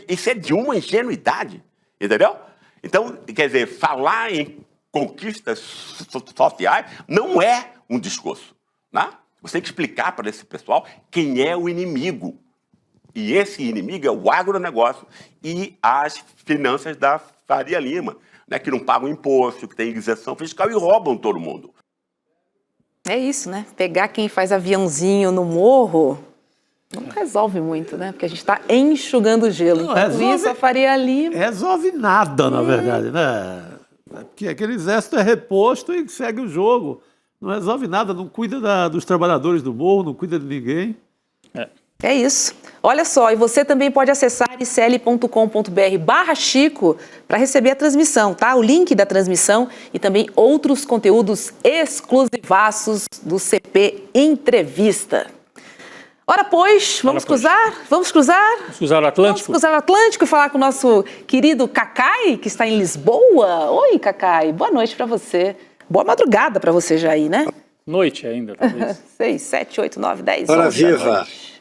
Isso é de uma ingenuidade. Entendeu? Então, quer dizer, falar em conquistas sociais não é um discurso. Né? Você tem que explicar para esse pessoal quem é o inimigo. E esse inimigo é o agronegócio e as finanças da Faria Lima, que não pagam imposto, que tem isenção fiscal e roubam todo mundo. É isso, Pegar quem faz aviãozinho no morro não resolve muito, Porque a gente está enxugando gelo. Enquanto isso, a Faria Lima... Resolve nada, na verdade, Porque aquele exército é reposto e segue o jogo. Não resolve nada, não cuida dos trabalhadores do morro, não cuida de ninguém. É isso. Olha só, e você também pode acessar icl.com.br/Chico para receber a transmissão, tá? O link da transmissão e também outros conteúdos exclusivaços do CP Entrevista. Ora, pois, vamos cruzar? Vamos cruzar? Vamos cruzar o Atlântico? Vamos cruzar o Atlântico e falar com o nosso querido Cacai, que está em Lisboa. Oi, Cacai, boa noite para você. Boa madrugada para você já aí, né? Noite ainda, talvez. 6, 7, 8, 9, 10, Ora, 11 da viva! noite.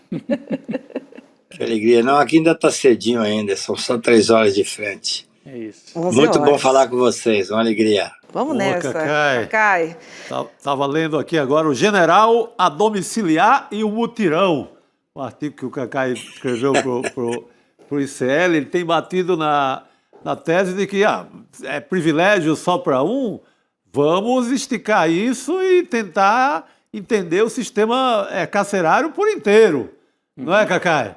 Que alegria. Não, aqui ainda está cedinho ainda, são só 3 horas de frente. É isso. Muito bom falar com vocês, uma alegria. Vamos nessa, Cacai. Estava lendo aqui agora o General a Domiciliar e o Mutirão, o artigo que o Cacai escreveu para o ICL. Ele tem batido na tese de que é privilégio só para um. Vamos esticar isso e tentar entender o sistema carcerário por inteiro. Não é, Cacai?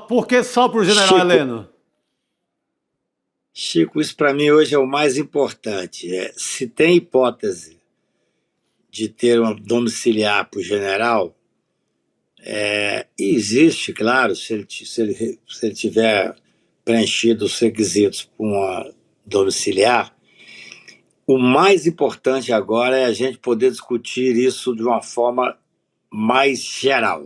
Por que só para o general Chico, Heleno? Chico, isso para mim hoje é o mais importante. Se tem hipótese de ter uma domiciliar para o general, existe, claro, se ele tiver preenchido os requisitos para uma domiciliar. O mais importante agora é a gente poder discutir isso de uma forma mais geral.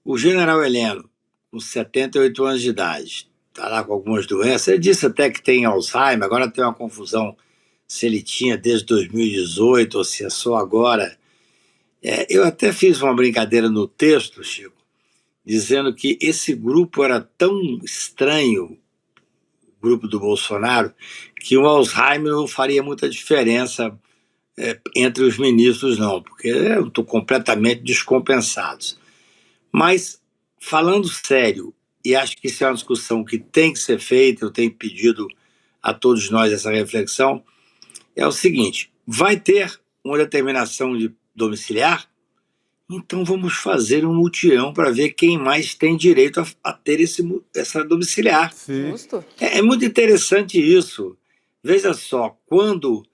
O general Heleno, com 78 anos de idade, está lá com algumas doenças. Ele disse até que tem Alzheimer, agora tem uma confusão se ele tinha desde 2018 ou se é só agora. Eu até fiz uma brincadeira no texto, Chico, dizendo que esse grupo era tão estranho, o grupo do Bolsonaro, que o Alzheimer não faria muita diferença entre os ministros, não, porque estão completamente descompensados. Mas, falando sério, e acho que isso é uma discussão que tem que ser feita, eu tenho pedido a todos nós essa reflexão, é o seguinte: vai ter uma determinação de domiciliar? Então vamos fazer um mutirão para ver quem mais tem direito a ter essa domiciliar. Justo. É muito interessante isso. Veja só, quando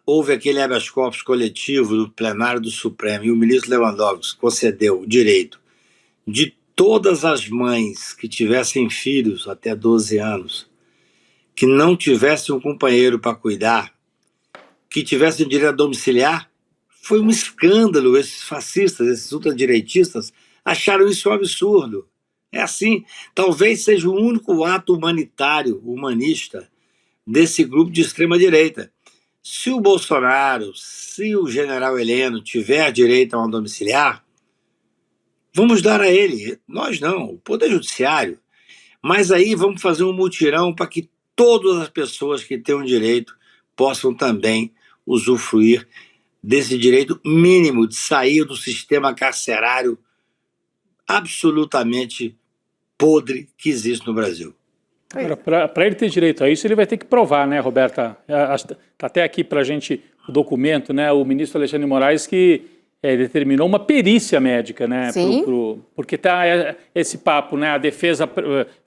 houve aquele habeas corpus coletivo do plenário do Supremo e o ministro Lewandowski concedeu o direito de todas as mães que tivessem filhos até 12 anos, que não tivessem um companheiro para cuidar, que tivessem direito a domiciliar, foi um escândalo. Esses fascistas, esses ultradireitistas, acharam isso um absurdo. É assim, talvez seja o único ato humanitário, humanista, desse grupo de extrema-direita. Se o Bolsonaro, se o general Heleno tiver direito a uma domiciliar, vamos dar a ele, nós não, o Poder Judiciário. Mas aí vamos fazer um mutirão para que todas as pessoas que têm um direito possam também usufruir desse direito mínimo de sair do sistema carcerário absolutamente podre que existe no Brasil. Para ele ter direito a isso, ele vai ter que provar, né, Roberta? Está até aqui para a gente o documento, né? O ministro Alexandre de Moraes que determinou uma perícia médica, né? Sim. Porque tá esse papo, né? A defesa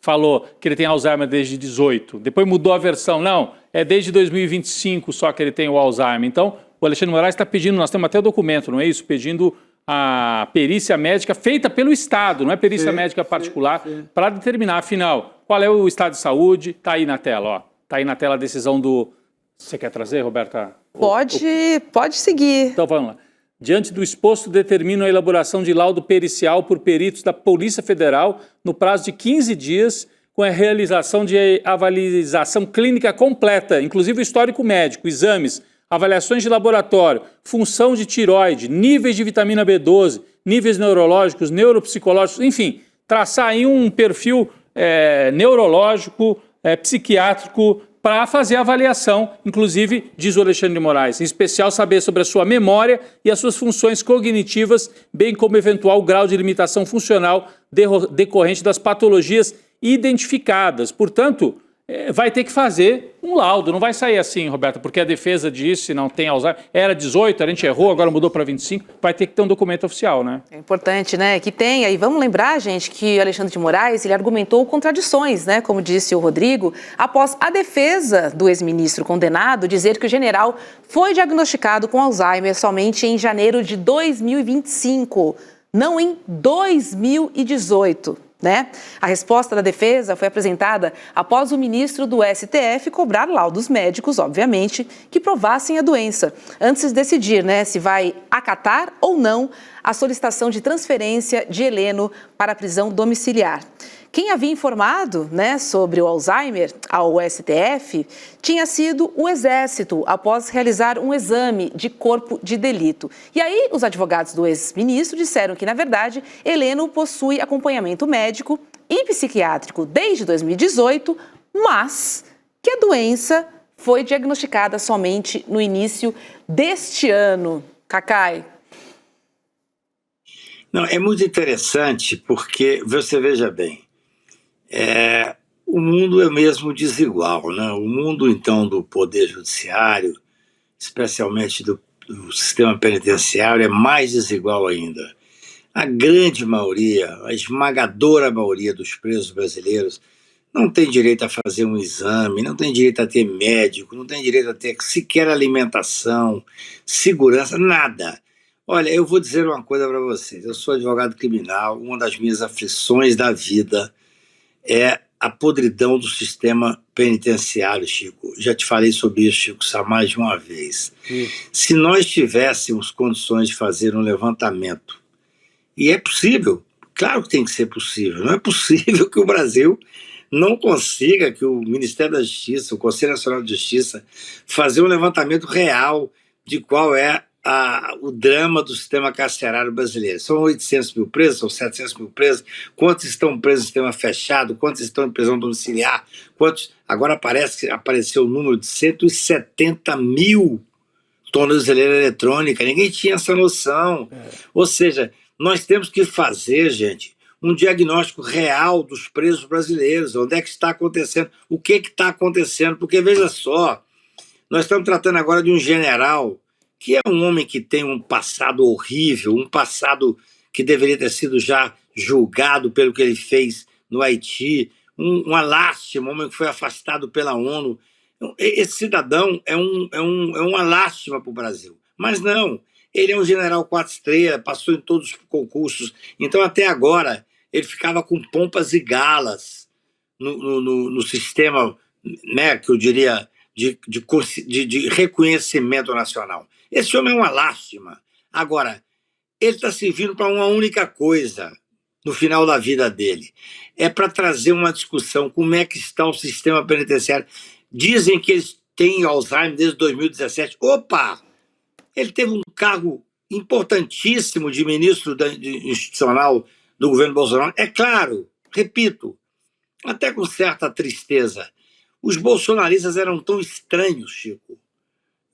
falou que ele tem Alzheimer desde 18, depois mudou a versão, não, é desde 2025 só que ele tem o Alzheimer. Então, o Alexandre de Moraes está pedindo, nós temos até o documento, não é isso? Pedindo a perícia médica feita pelo Estado, não é perícia médica particular, para determinar, afinal, qual é o estado de saúde. Está aí na tela, ó. Está aí na tela a decisão do... Você quer trazer, Roberta? Pode seguir. Então, vamos lá. Diante do exposto, determino a elaboração de laudo pericial por peritos da Polícia Federal no prazo de 15 dias, com a realização de avaliação clínica completa, inclusive o histórico médico, exames, avaliações de laboratório, função de tireoide, níveis de vitamina B12, níveis neurológicos, neuropsicológicos, enfim, traçar aí um perfil neurológico, psiquiátrico, para fazer a avaliação, inclusive, diz o Alexandre de Moraes, em especial saber sobre a sua memória e as suas funções cognitivas, bem como eventual grau de limitação funcional decorrente das patologias identificadas. Portanto, vai ter que fazer um laudo, não vai sair assim, Roberta, porque a defesa disse não tem Alzheimer, era 18, a gente errou, agora mudou para 25, vai ter que ter um documento oficial, né? É importante, né, que tenha, e vamos lembrar, gente, que Alexandre de Moraes, ele argumentou contradições, né, como disse o Rodrigo, após a defesa do ex-ministro condenado dizer que o general foi diagnosticado com Alzheimer somente em janeiro de 2025, não em 2018. Né? A resposta da defesa foi apresentada após o ministro do STF cobrar laudos médicos, obviamente, que provassem a doença, antes de decidir, né, se vai acatar ou não a solicitação de transferência de Heleno para a prisão domiciliar. Quem havia informado, né, sobre o Alzheimer ao STF tinha sido o Exército, após realizar um exame de corpo de delito. E aí, os advogados do ex-ministro disseram que, na verdade, Heleno possui acompanhamento médico e psiquiátrico desde 2018, mas que a doença foi diagnosticada somente no início deste ano. Cacai. Não, é muito interessante porque, você veja bem, o mundo é mesmo desigual, né? O mundo, então, do Poder Judiciário, especialmente do sistema penitenciário, é mais desigual ainda. A grande maioria, a esmagadora maioria dos presos brasileiros não tem direito a fazer um exame, não tem direito a ter médico, não tem direito a ter sequer alimentação, segurança, nada. Olha, eu vou dizer uma coisa para vocês. Eu sou advogado criminal, uma das minhas aflições da vida é a podridão do sistema penitenciário, Chico. Já te falei sobre isso, Chico, só mais de uma vez. Se nós tivéssemos condições de fazer um levantamento, e é possível, claro que tem que ser possível, não é possível que o Brasil não consiga que o Ministério da Justiça, o Conselho Nacional de Justiça, fazer um levantamento real de qual é o drama do sistema carcerário brasileiro. São 800 mil presos, são 700 mil presos, quantos estão presos no sistema fechado, quantos estão em prisão domiciliar, agora parece que apareceu o número de 170 mil tornozeleira eletrônica, ninguém tinha essa noção. Ou seja, nós temos que fazer, gente, um diagnóstico real dos presos brasileiros, onde é que está acontecendo, o que está acontecendo, porque veja só, nós estamos tratando agora de um general que é um homem que tem um passado horrível, um passado que deveria ter sido já julgado pelo que ele fez no Haiti, uma lástima, um homem que foi afastado pela ONU. Esse cidadão é uma lástima para o Brasil. Mas não, ele é um general 4 estrelas, passou em todos os concursos, então até agora ele ficava com pompas e galas no sistema, né, que eu diria, de reconhecimento nacional. Esse homem é uma lástima. Agora, ele está servindo para uma única coisa no final da vida dele. É para trazer uma discussão, como é que está o sistema penitenciário. Dizem que eles têm Alzheimer desde 2017. Opa! Ele teve um cargo importantíssimo de ministro institucional do governo Bolsonaro. É claro, repito, até com certa tristeza, os bolsonaristas eram tão estranhos, Chico,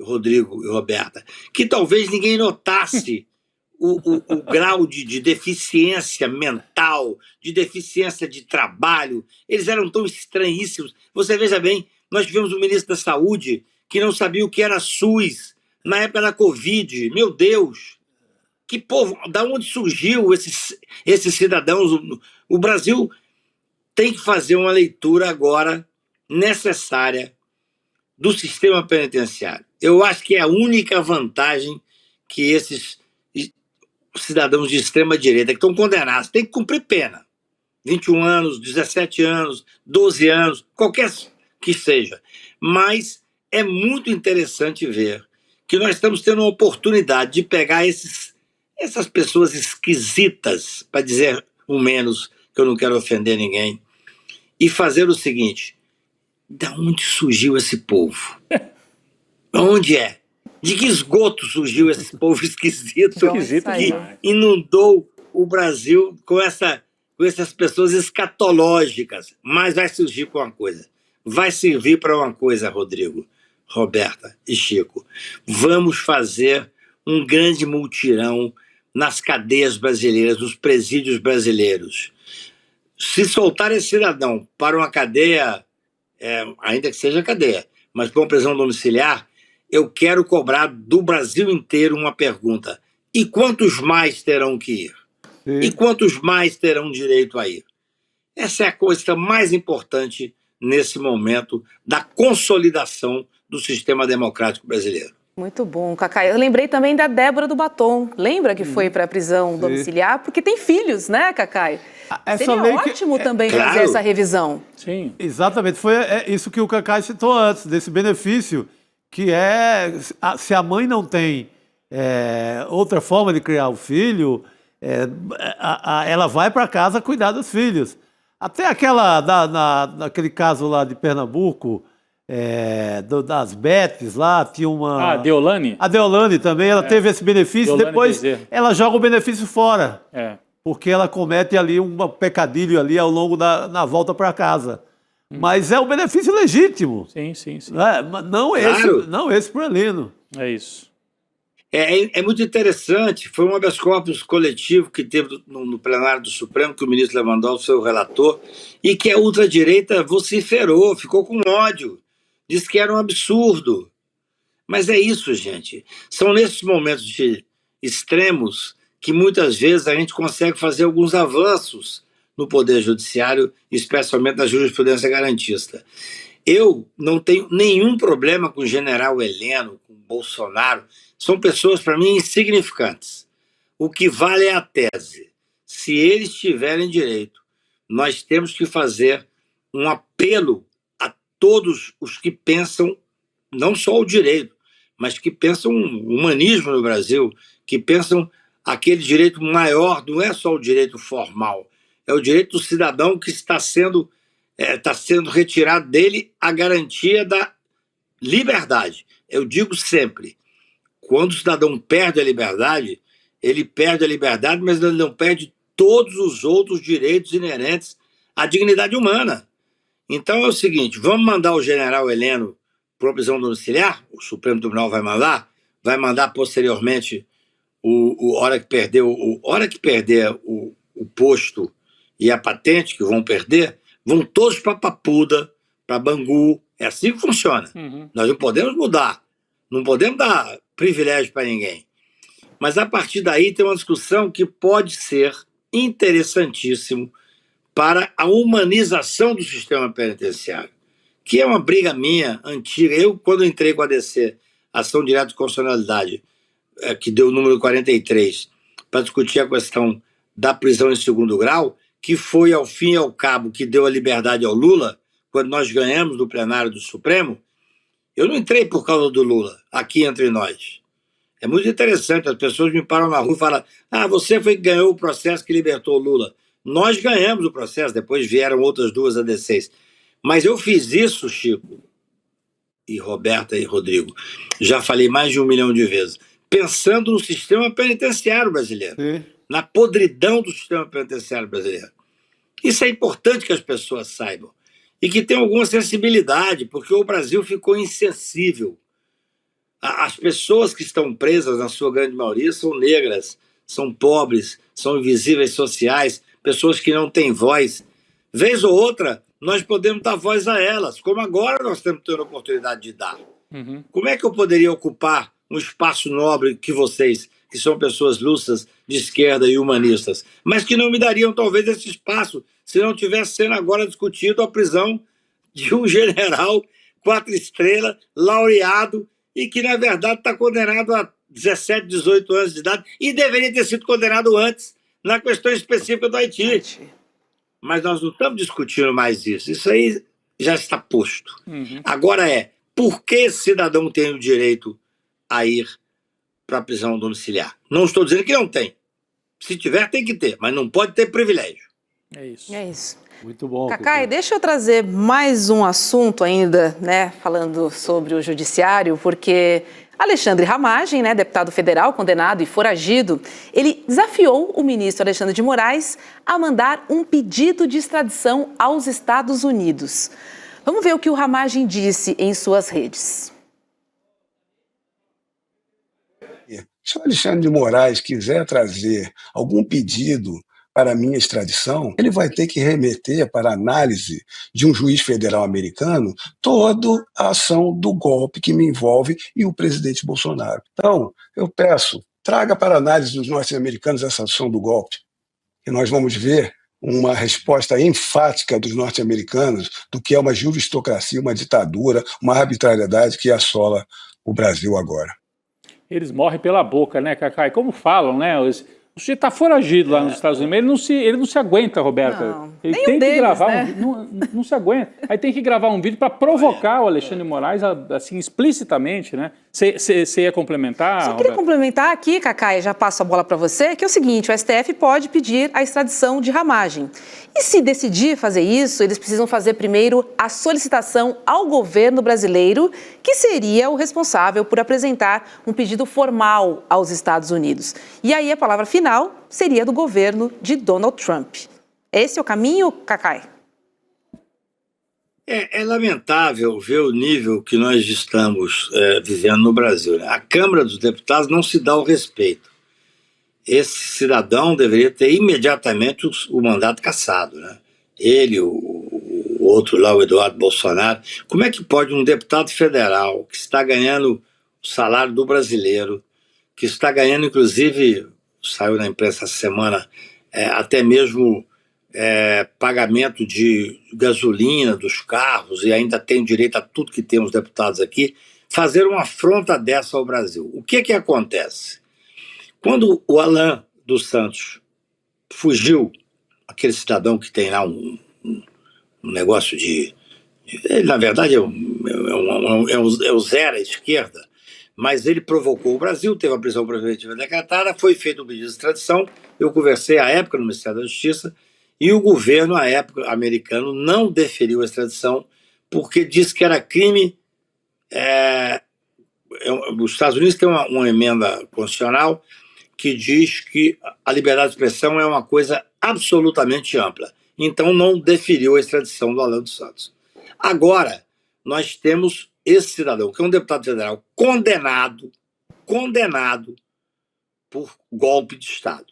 Rodrigo e Roberta, que talvez ninguém notasse o grau de deficiência mental, de deficiência de trabalho. Eles eram tão estranhíssimos. Você veja bem, nós tivemos um ministro da Saúde que não sabia o que era SUS na época da Covid. Meu Deus! Que povo! Da onde surgiu esses cidadãos? O Brasil tem que fazer uma leitura agora necessária do sistema penitenciário. Eu acho que é a única vantagem que esses cidadãos de extrema-direita que estão condenados têm que cumprir pena. 21 anos, 17 anos, 12 anos, qualquer que seja. Mas é muito interessante ver que nós estamos tendo uma oportunidade de pegar essas pessoas esquisitas, para dizer o menos, que eu não quero ofender ninguém, e fazer o seguinte: de onde surgiu esse povo? Onde é? De que esgoto surgiu esse povo esquisito que inundou o Brasil com essas pessoas escatológicas? Mas vai surgir com uma coisa. Vai servir para uma coisa, Rodrigo, Roberta e Chico. Vamos fazer um grande mutirão nas cadeias brasileiras, nos presídios brasileiros. Se soltar esse cidadão para uma cadeia, ainda que seja cadeia, mas para uma prisão domiciliar, eu quero cobrar do Brasil inteiro uma pergunta: e quantos mais terão que ir? Sim. E quantos mais terão direito a ir? Essa é a coisa mais importante nesse momento da consolidação do sistema democrático brasileiro. Muito bom, Cacá. Eu lembrei também da Débora do Batom. Lembra que foi para a prisão domiciliar? Porque tem filhos, né, Cacá? Seria ótimo também fazer essa revisão. Sim. Exatamente. Foi isso que o Cacá citou antes, desse benefício, que é, se a mãe não tem outra forma de criar o filho, ela vai para casa cuidar dos filhos. Até naquele caso lá de Pernambuco, das Betes lá, tinha uma... A Deolane? A Deolane também, ela teve esse benefício, Deolane depois Bezerra. Ela joga o benefício fora. Porque porque ela comete ali um pecadilho ali ao longo na volta para casa. Mas é um benefício legítimo. Sim, sim, sim. Não esse pro Heleno. É isso. É muito interessante, foi um habeas corpus coletivo que teve no plenário do Supremo, que o ministro Lewandowski foi o relator, e que a ultradireita vociferou, ficou com ódio, disse que era um absurdo. Mas é isso, gente. São nesses momentos de extremos que muitas vezes a gente consegue fazer alguns avanços no Poder Judiciário, especialmente na jurisprudência garantista. Eu não tenho nenhum problema com o general Heleno, com o Bolsonaro. São pessoas, para mim, insignificantes. O que vale é a tese. Se eles tiverem direito, nós temos que fazer um apelo a todos os que pensam, não só o direito, mas que pensam o humanismo no Brasil, que pensam aquele direito maior, não é só o direito formal, é o direito do cidadão que está sendo está sendo retirado dele a garantia da liberdade. Eu digo sempre, quando o cidadão perde a liberdade, ele perde a liberdade, mas ele não perde todos os outros direitos inerentes à dignidade humana. Então é o seguinte, vamos mandar o general Heleno para a prisão domiciliar, o Supremo Tribunal vai mandar posteriormente, hora que perder o posto e a patente, que vão perder, vão todos para Papuda, para Bangu. É assim que funciona. Nós não podemos mudar, não podemos dar privilégio para ninguém. Mas a partir daí tem uma discussão que pode ser interessantíssimo para a humanização do sistema penitenciário, que é uma briga minha antiga. Eu, quando entrei com a ADC, Ação Direta de Constitucionalidade, que deu o número 43, para discutir a questão da prisão em segundo grau, que foi, ao fim e ao cabo, que deu a liberdade ao Lula, quando nós ganhamos no plenário do Supremo. Eu não entrei por causa do Lula, aqui entre nós. É muito interessante, as pessoas me param na rua e falam: você foi que ganhou o processo que libertou o Lula. Nós ganhamos o processo, depois vieram outras duas ADCs. Mas eu fiz isso, Chico, e Roberta e Rodrigo, já falei mais de 1 milhão de vezes, pensando no sistema penitenciário brasileiro, na podridão do sistema penitenciário brasileiro. Isso é importante que as pessoas saibam e que tenham alguma sensibilidade, porque o Brasil ficou insensível. As pessoas que estão presas, na sua grande maioria, são negras, são pobres, são invisíveis sociais, pessoas que não têm voz. Vez ou outra, nós podemos dar voz a elas, como agora nós estamos tendo a oportunidade de dar. Como é que eu poderia ocupar um espaço nobre que vocês, que são pessoas lúcidas, de esquerda e humanistas, mas que não me dariam talvez esse espaço se não tivesse sendo agora discutido a prisão de um general 4 estrelas, laureado, e que na verdade está condenado a 17, 18 anos de idade e deveria ter sido condenado antes na questão específica do Haiti. Mas nós não estamos discutindo mais isso. Isso aí já está posto. Agora por que esse cidadão tem o direito a ir para a prisão domiciliar? Não estou dizendo que não tem. Se tiver, tem que ter, mas não pode ter privilégio. É isso. É isso. Muito bom. Cacai, deixa eu trazer mais um assunto ainda, falando sobre o judiciário, porque Alexandre Ramagem, deputado federal condenado e foragido, ele desafiou o ministro Alexandre de Moraes a mandar um pedido de extradição aos Estados Unidos. Vamos ver o que o Ramagem disse em suas redes. Se o Alexandre de Moraes quiser trazer algum pedido para a minha extradição, ele vai ter que remeter para a análise de um juiz federal americano toda a ação do golpe que me envolve e o presidente Bolsonaro. Então, eu peço, traga para a análise dos norte-americanos essa ação do golpe, e nós vamos ver uma resposta enfática dos norte-americanos do que é uma juristocracia, uma ditadura, uma arbitrariedade que assola o Brasil agora. Eles morrem pela boca, né, Cacai? Como falam, né? O sujeito está foragido lá nos Estados Unidos, ele não se aguenta, Roberta. Não, ele nem tem um que deles, gravar, né? não se aguenta. Aí tem que gravar um vídeo para provocar o Alexandre de Moraes, assim, explicitamente, né? Você ia complementar, Só queria Roberta? complementar aqui, Cacai, já passo a bola para você, que é o seguinte: o STF pode pedir a extradição de Ramagem. E se decidir fazer isso, eles precisam fazer primeiro a solicitação ao governo brasileiro, que seria o responsável por apresentar um pedido formal aos Estados Unidos. E aí a palavra final seria do governo de Donald Trump. Esse é o caminho, Cacai? É lamentável ver o nível que nós estamos vivendo no Brasil, né? A Câmara dos Deputados não se dá o respeito. Esse cidadão deveria ter imediatamente o mandato cassado, né? Ele, o outro lá, o Eduardo Bolsonaro. Como é que pode um deputado federal que está ganhando o salário do brasileiro, que está ganhando, inclusive, saiu na imprensa essa semana, até mesmo pagamento de gasolina dos carros, e ainda tem direito a tudo que tem os deputados aqui, fazer uma afronta dessa ao Brasil? O que acontece? Quando o Alan dos Santos fugiu, aquele cidadão que tem lá um negócio ele, na verdade, é o zero à esquerda, mas ele provocou o Brasil, teve a prisão preventiva decretada, foi feito um pedido de extradição. Eu conversei à época no Ministério da Justiça E o governo, à época, americano, não deferiu a extradição porque disse que era crime. Os Estados Unidos têm uma emenda constitucional que diz que a liberdade de expressão é uma coisa absolutamente ampla. Então, não deferiu a extradição do Alan dos Santos. Agora, nós temos esse cidadão, que é um deputado federal condenado por golpe de Estado.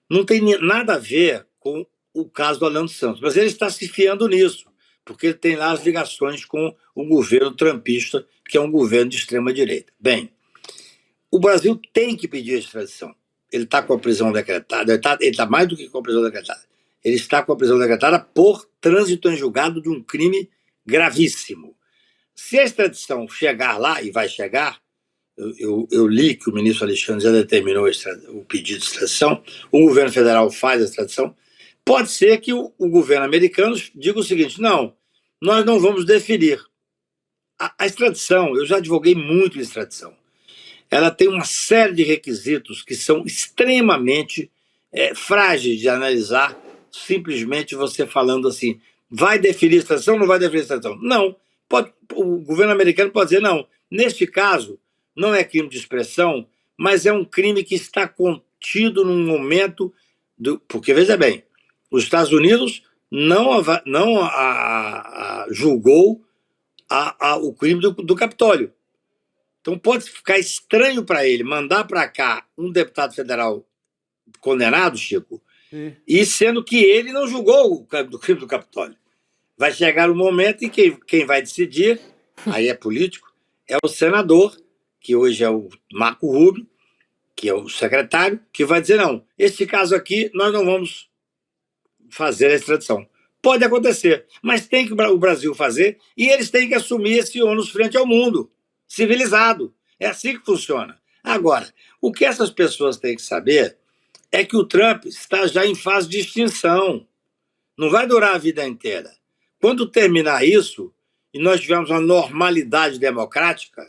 Não tem nada a ver com o caso do Alan dos Santos, mas ele está se fiando nisso, porque ele tem lá as ligações com o governo trumpista, que é um governo de extrema-direita. Bem, o Brasil tem que pedir a extradição. Ele está com a prisão decretada, ele está mais do que com a prisão decretada. Ele está com a prisão decretada por trânsito em julgado de um crime gravíssimo. Se a extradição chegar lá, e vai chegar, eu li que o ministro Alexandre já determinou o pedido de extradição, o governo federal faz a extradição, pode ser que o governo americano diga o seguinte: não, nós não vamos deferir. A extradição, eu já advoguei muito em extradição, ela tem uma série de requisitos que são extremamente frágeis de analisar, simplesmente você falando assim, vai deferir a extradição ou não vai deferir a extradição? Não, o governo americano pode dizer, não, neste caso, não é crime de expressão, mas é um crime que está contido num momento, porque veja bem, os Estados Unidos não julgou o crime do Capitólio. Então pode ficar estranho para ele mandar para cá um deputado federal condenado, Chico, e sendo que ele não julgou o crime do Capitólio. Vai chegar um momento em que quem vai decidir, aí é político, é o senador, que hoje é o Marco Rubio, que é o secretário, que vai dizer, não, este caso aqui nós não vamos fazer a extradição. Pode acontecer, mas tem que o Brasil fazer e eles têm que assumir esse ônus frente ao mundo civilizado. É assim que funciona. Agora, o que essas pessoas têm que saber é que o Trump está já em fase de extinção. Não vai durar a vida inteira. Quando terminar isso, e nós tivermos uma normalidade democrática,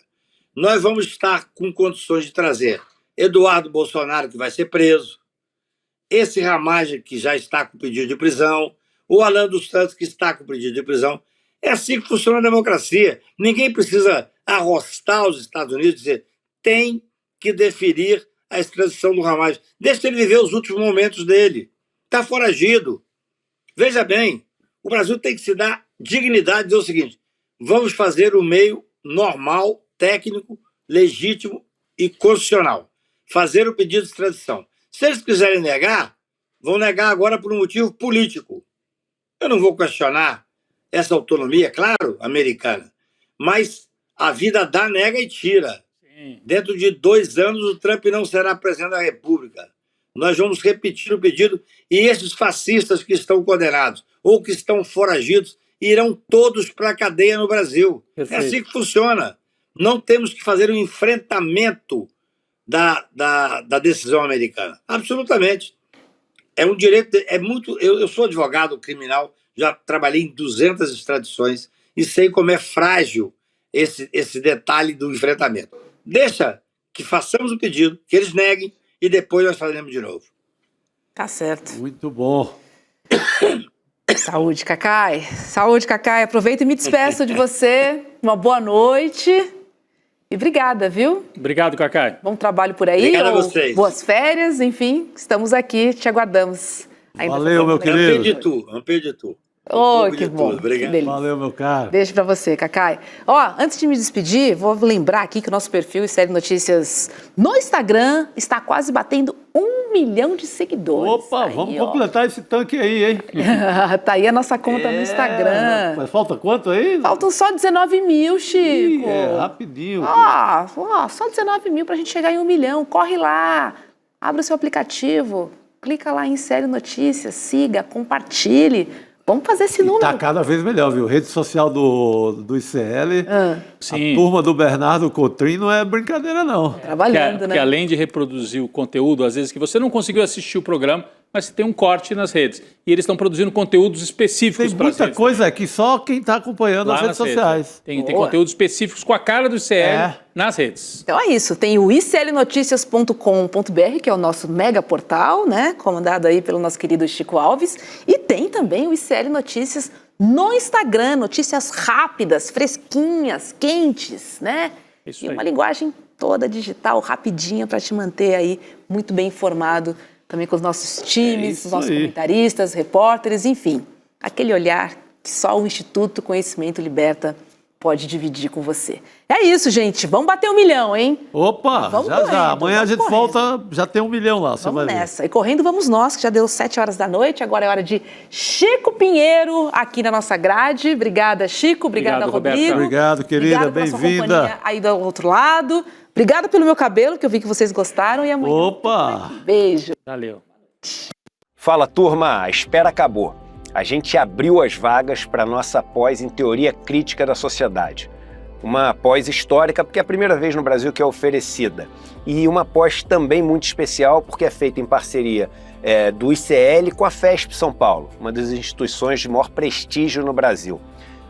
nós vamos estar com condições de trazer Eduardo Bolsonaro, que vai ser preso, esse Ramagem, que já está com pedido de prisão, o Alan dos Santos, que está com pedido de prisão. É assim que funciona a democracia. Ninguém precisa arrostar os Estados Unidos e dizer tem que deferir a extradição do Ramagem. Deixa ele viver os últimos momentos dele. Está foragido. Veja bem, o Brasil tem que se dar dignidade e dizer o seguinte, vamos fazer o meio normal, técnico, legítimo e constitucional. Fazer o pedido de extradição. Se eles quiserem negar, vão negar agora por um motivo político. Eu não vou questionar essa autonomia, claro, americana, mas a vida dá, nega e tira. Sim. Dentro de 2 anos, o Trump não será presidente da República. Nós vamos repetir o pedido e esses fascistas que estão condenados ou que estão foragidos irão todos para a cadeia no Brasil. Perfeito. É assim que funciona. Não temos que fazer um enfrentamento da decisão americana. Absolutamente. É um direito... Eu sou advogado criminal, já trabalhei em 200 extradições e sei como é frágil esse detalhe do enfrentamento. Deixa que façamos o pedido, que eles neguem e depois nós faremos de novo. Tá certo. Muito bom. Saúde, Cacai. Saúde, Cacai. Aproveito e me despeço de você. Uma boa noite. E obrigada, viu? Obrigado, Cacai. Bom trabalho por aí. Obrigado a vocês. Boas férias, enfim. Estamos aqui, te aguardamos. Valeu, meu querido. Um de tu. Oh, que bom. Obrigado. Que Valeu, meu caro. Beijo pra você, Cacai. Ó, antes de me despedir, vou lembrar aqui que o nosso perfil e série Notícias no Instagram está quase batendo 1 milhão de seguidores. Opa, aí, vamos completar esse tanque aí, hein? Tá aí a nossa conta no Instagram. Mas falta quanto aí? Faltam só 19 mil, Chico. Rapidinho. Só 19 mil pra gente chegar em 1 milhão. Corre lá, abra o seu aplicativo, clica lá em série Notícias, siga, compartilhe. Vamos fazer esse número. Está cada vez melhor, viu? Rede social do ICL, Sim. A turma do Bernardo Cotrim não é brincadeira, não. Trabalhando, né? Porque além de reproduzir o conteúdo, às vezes que você não conseguiu assistir o programa, mas tem um corte nas redes. E eles estão produzindo conteúdos específicos para as redes. Tem muita coisa aqui, só quem está acompanhando as redes sociais. Tem conteúdos específicos com a cara do ICL nas redes. Então é isso, tem o iclnoticias.com.br, que é o nosso mega portal, né, comandado aí pelo nosso querido Chico Alves, e tem também o ICL Notícias no Instagram, notícias rápidas, fresquinhas, quentes, né? Isso e aí. uma linguagem toda digital, rapidinha, para te manter aí muito bem informado, também com os nossos times, os nossos comentaristas, repórteres, enfim, aquele olhar que só o Instituto Conhecimento Liberta pode dividir com você. É isso, gente. Vamos bater 1 milhão, hein? Opa, vamos já. correndo, Amanhã a gente volta, já tem 1 milhão lá. Vamos nessa. E correndo vamos nós, que já deu 7 horas da noite. Agora é hora de Chico Pinheiro aqui na nossa grade. Obrigada, Chico. Obrigada, Rodrigo. Obrigado, querida. Bem-vinda. Aí do outro lado. Obrigada pelo meu cabelo, que eu vi que vocês gostaram. E amanhã. Opa! Beijo. Valeu. Fala, turma. A espera acabou. A gente abriu as vagas para a nossa pós em Teoria Crítica da Sociedade. Uma pós histórica, porque é a primeira vez no Brasil que é oferecida. E uma pós também muito especial, porque é feita em parceria do ICL com a FESP São Paulo, uma das instituições de maior prestígio no Brasil.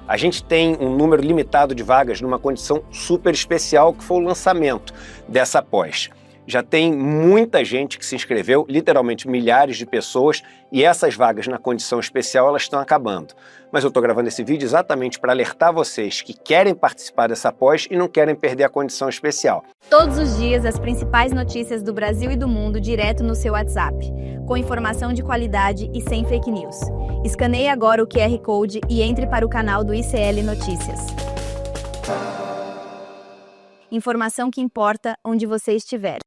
A gente tem um número limitado de vagas numa condição super especial, que foi o lançamento dessa pós. Já tem muita gente que se inscreveu, literalmente milhares de pessoas, e essas vagas na condição especial elas estão acabando. Mas eu estou gravando esse vídeo exatamente para alertar vocês que querem participar dessa pós e não querem perder a condição especial. Todos os dias, as principais notícias do Brasil e do mundo direto no seu WhatsApp, com informação de qualidade e sem fake news. Escaneie agora o QR Code e entre para o canal do ICL Notícias. Informação que importa onde você estiver.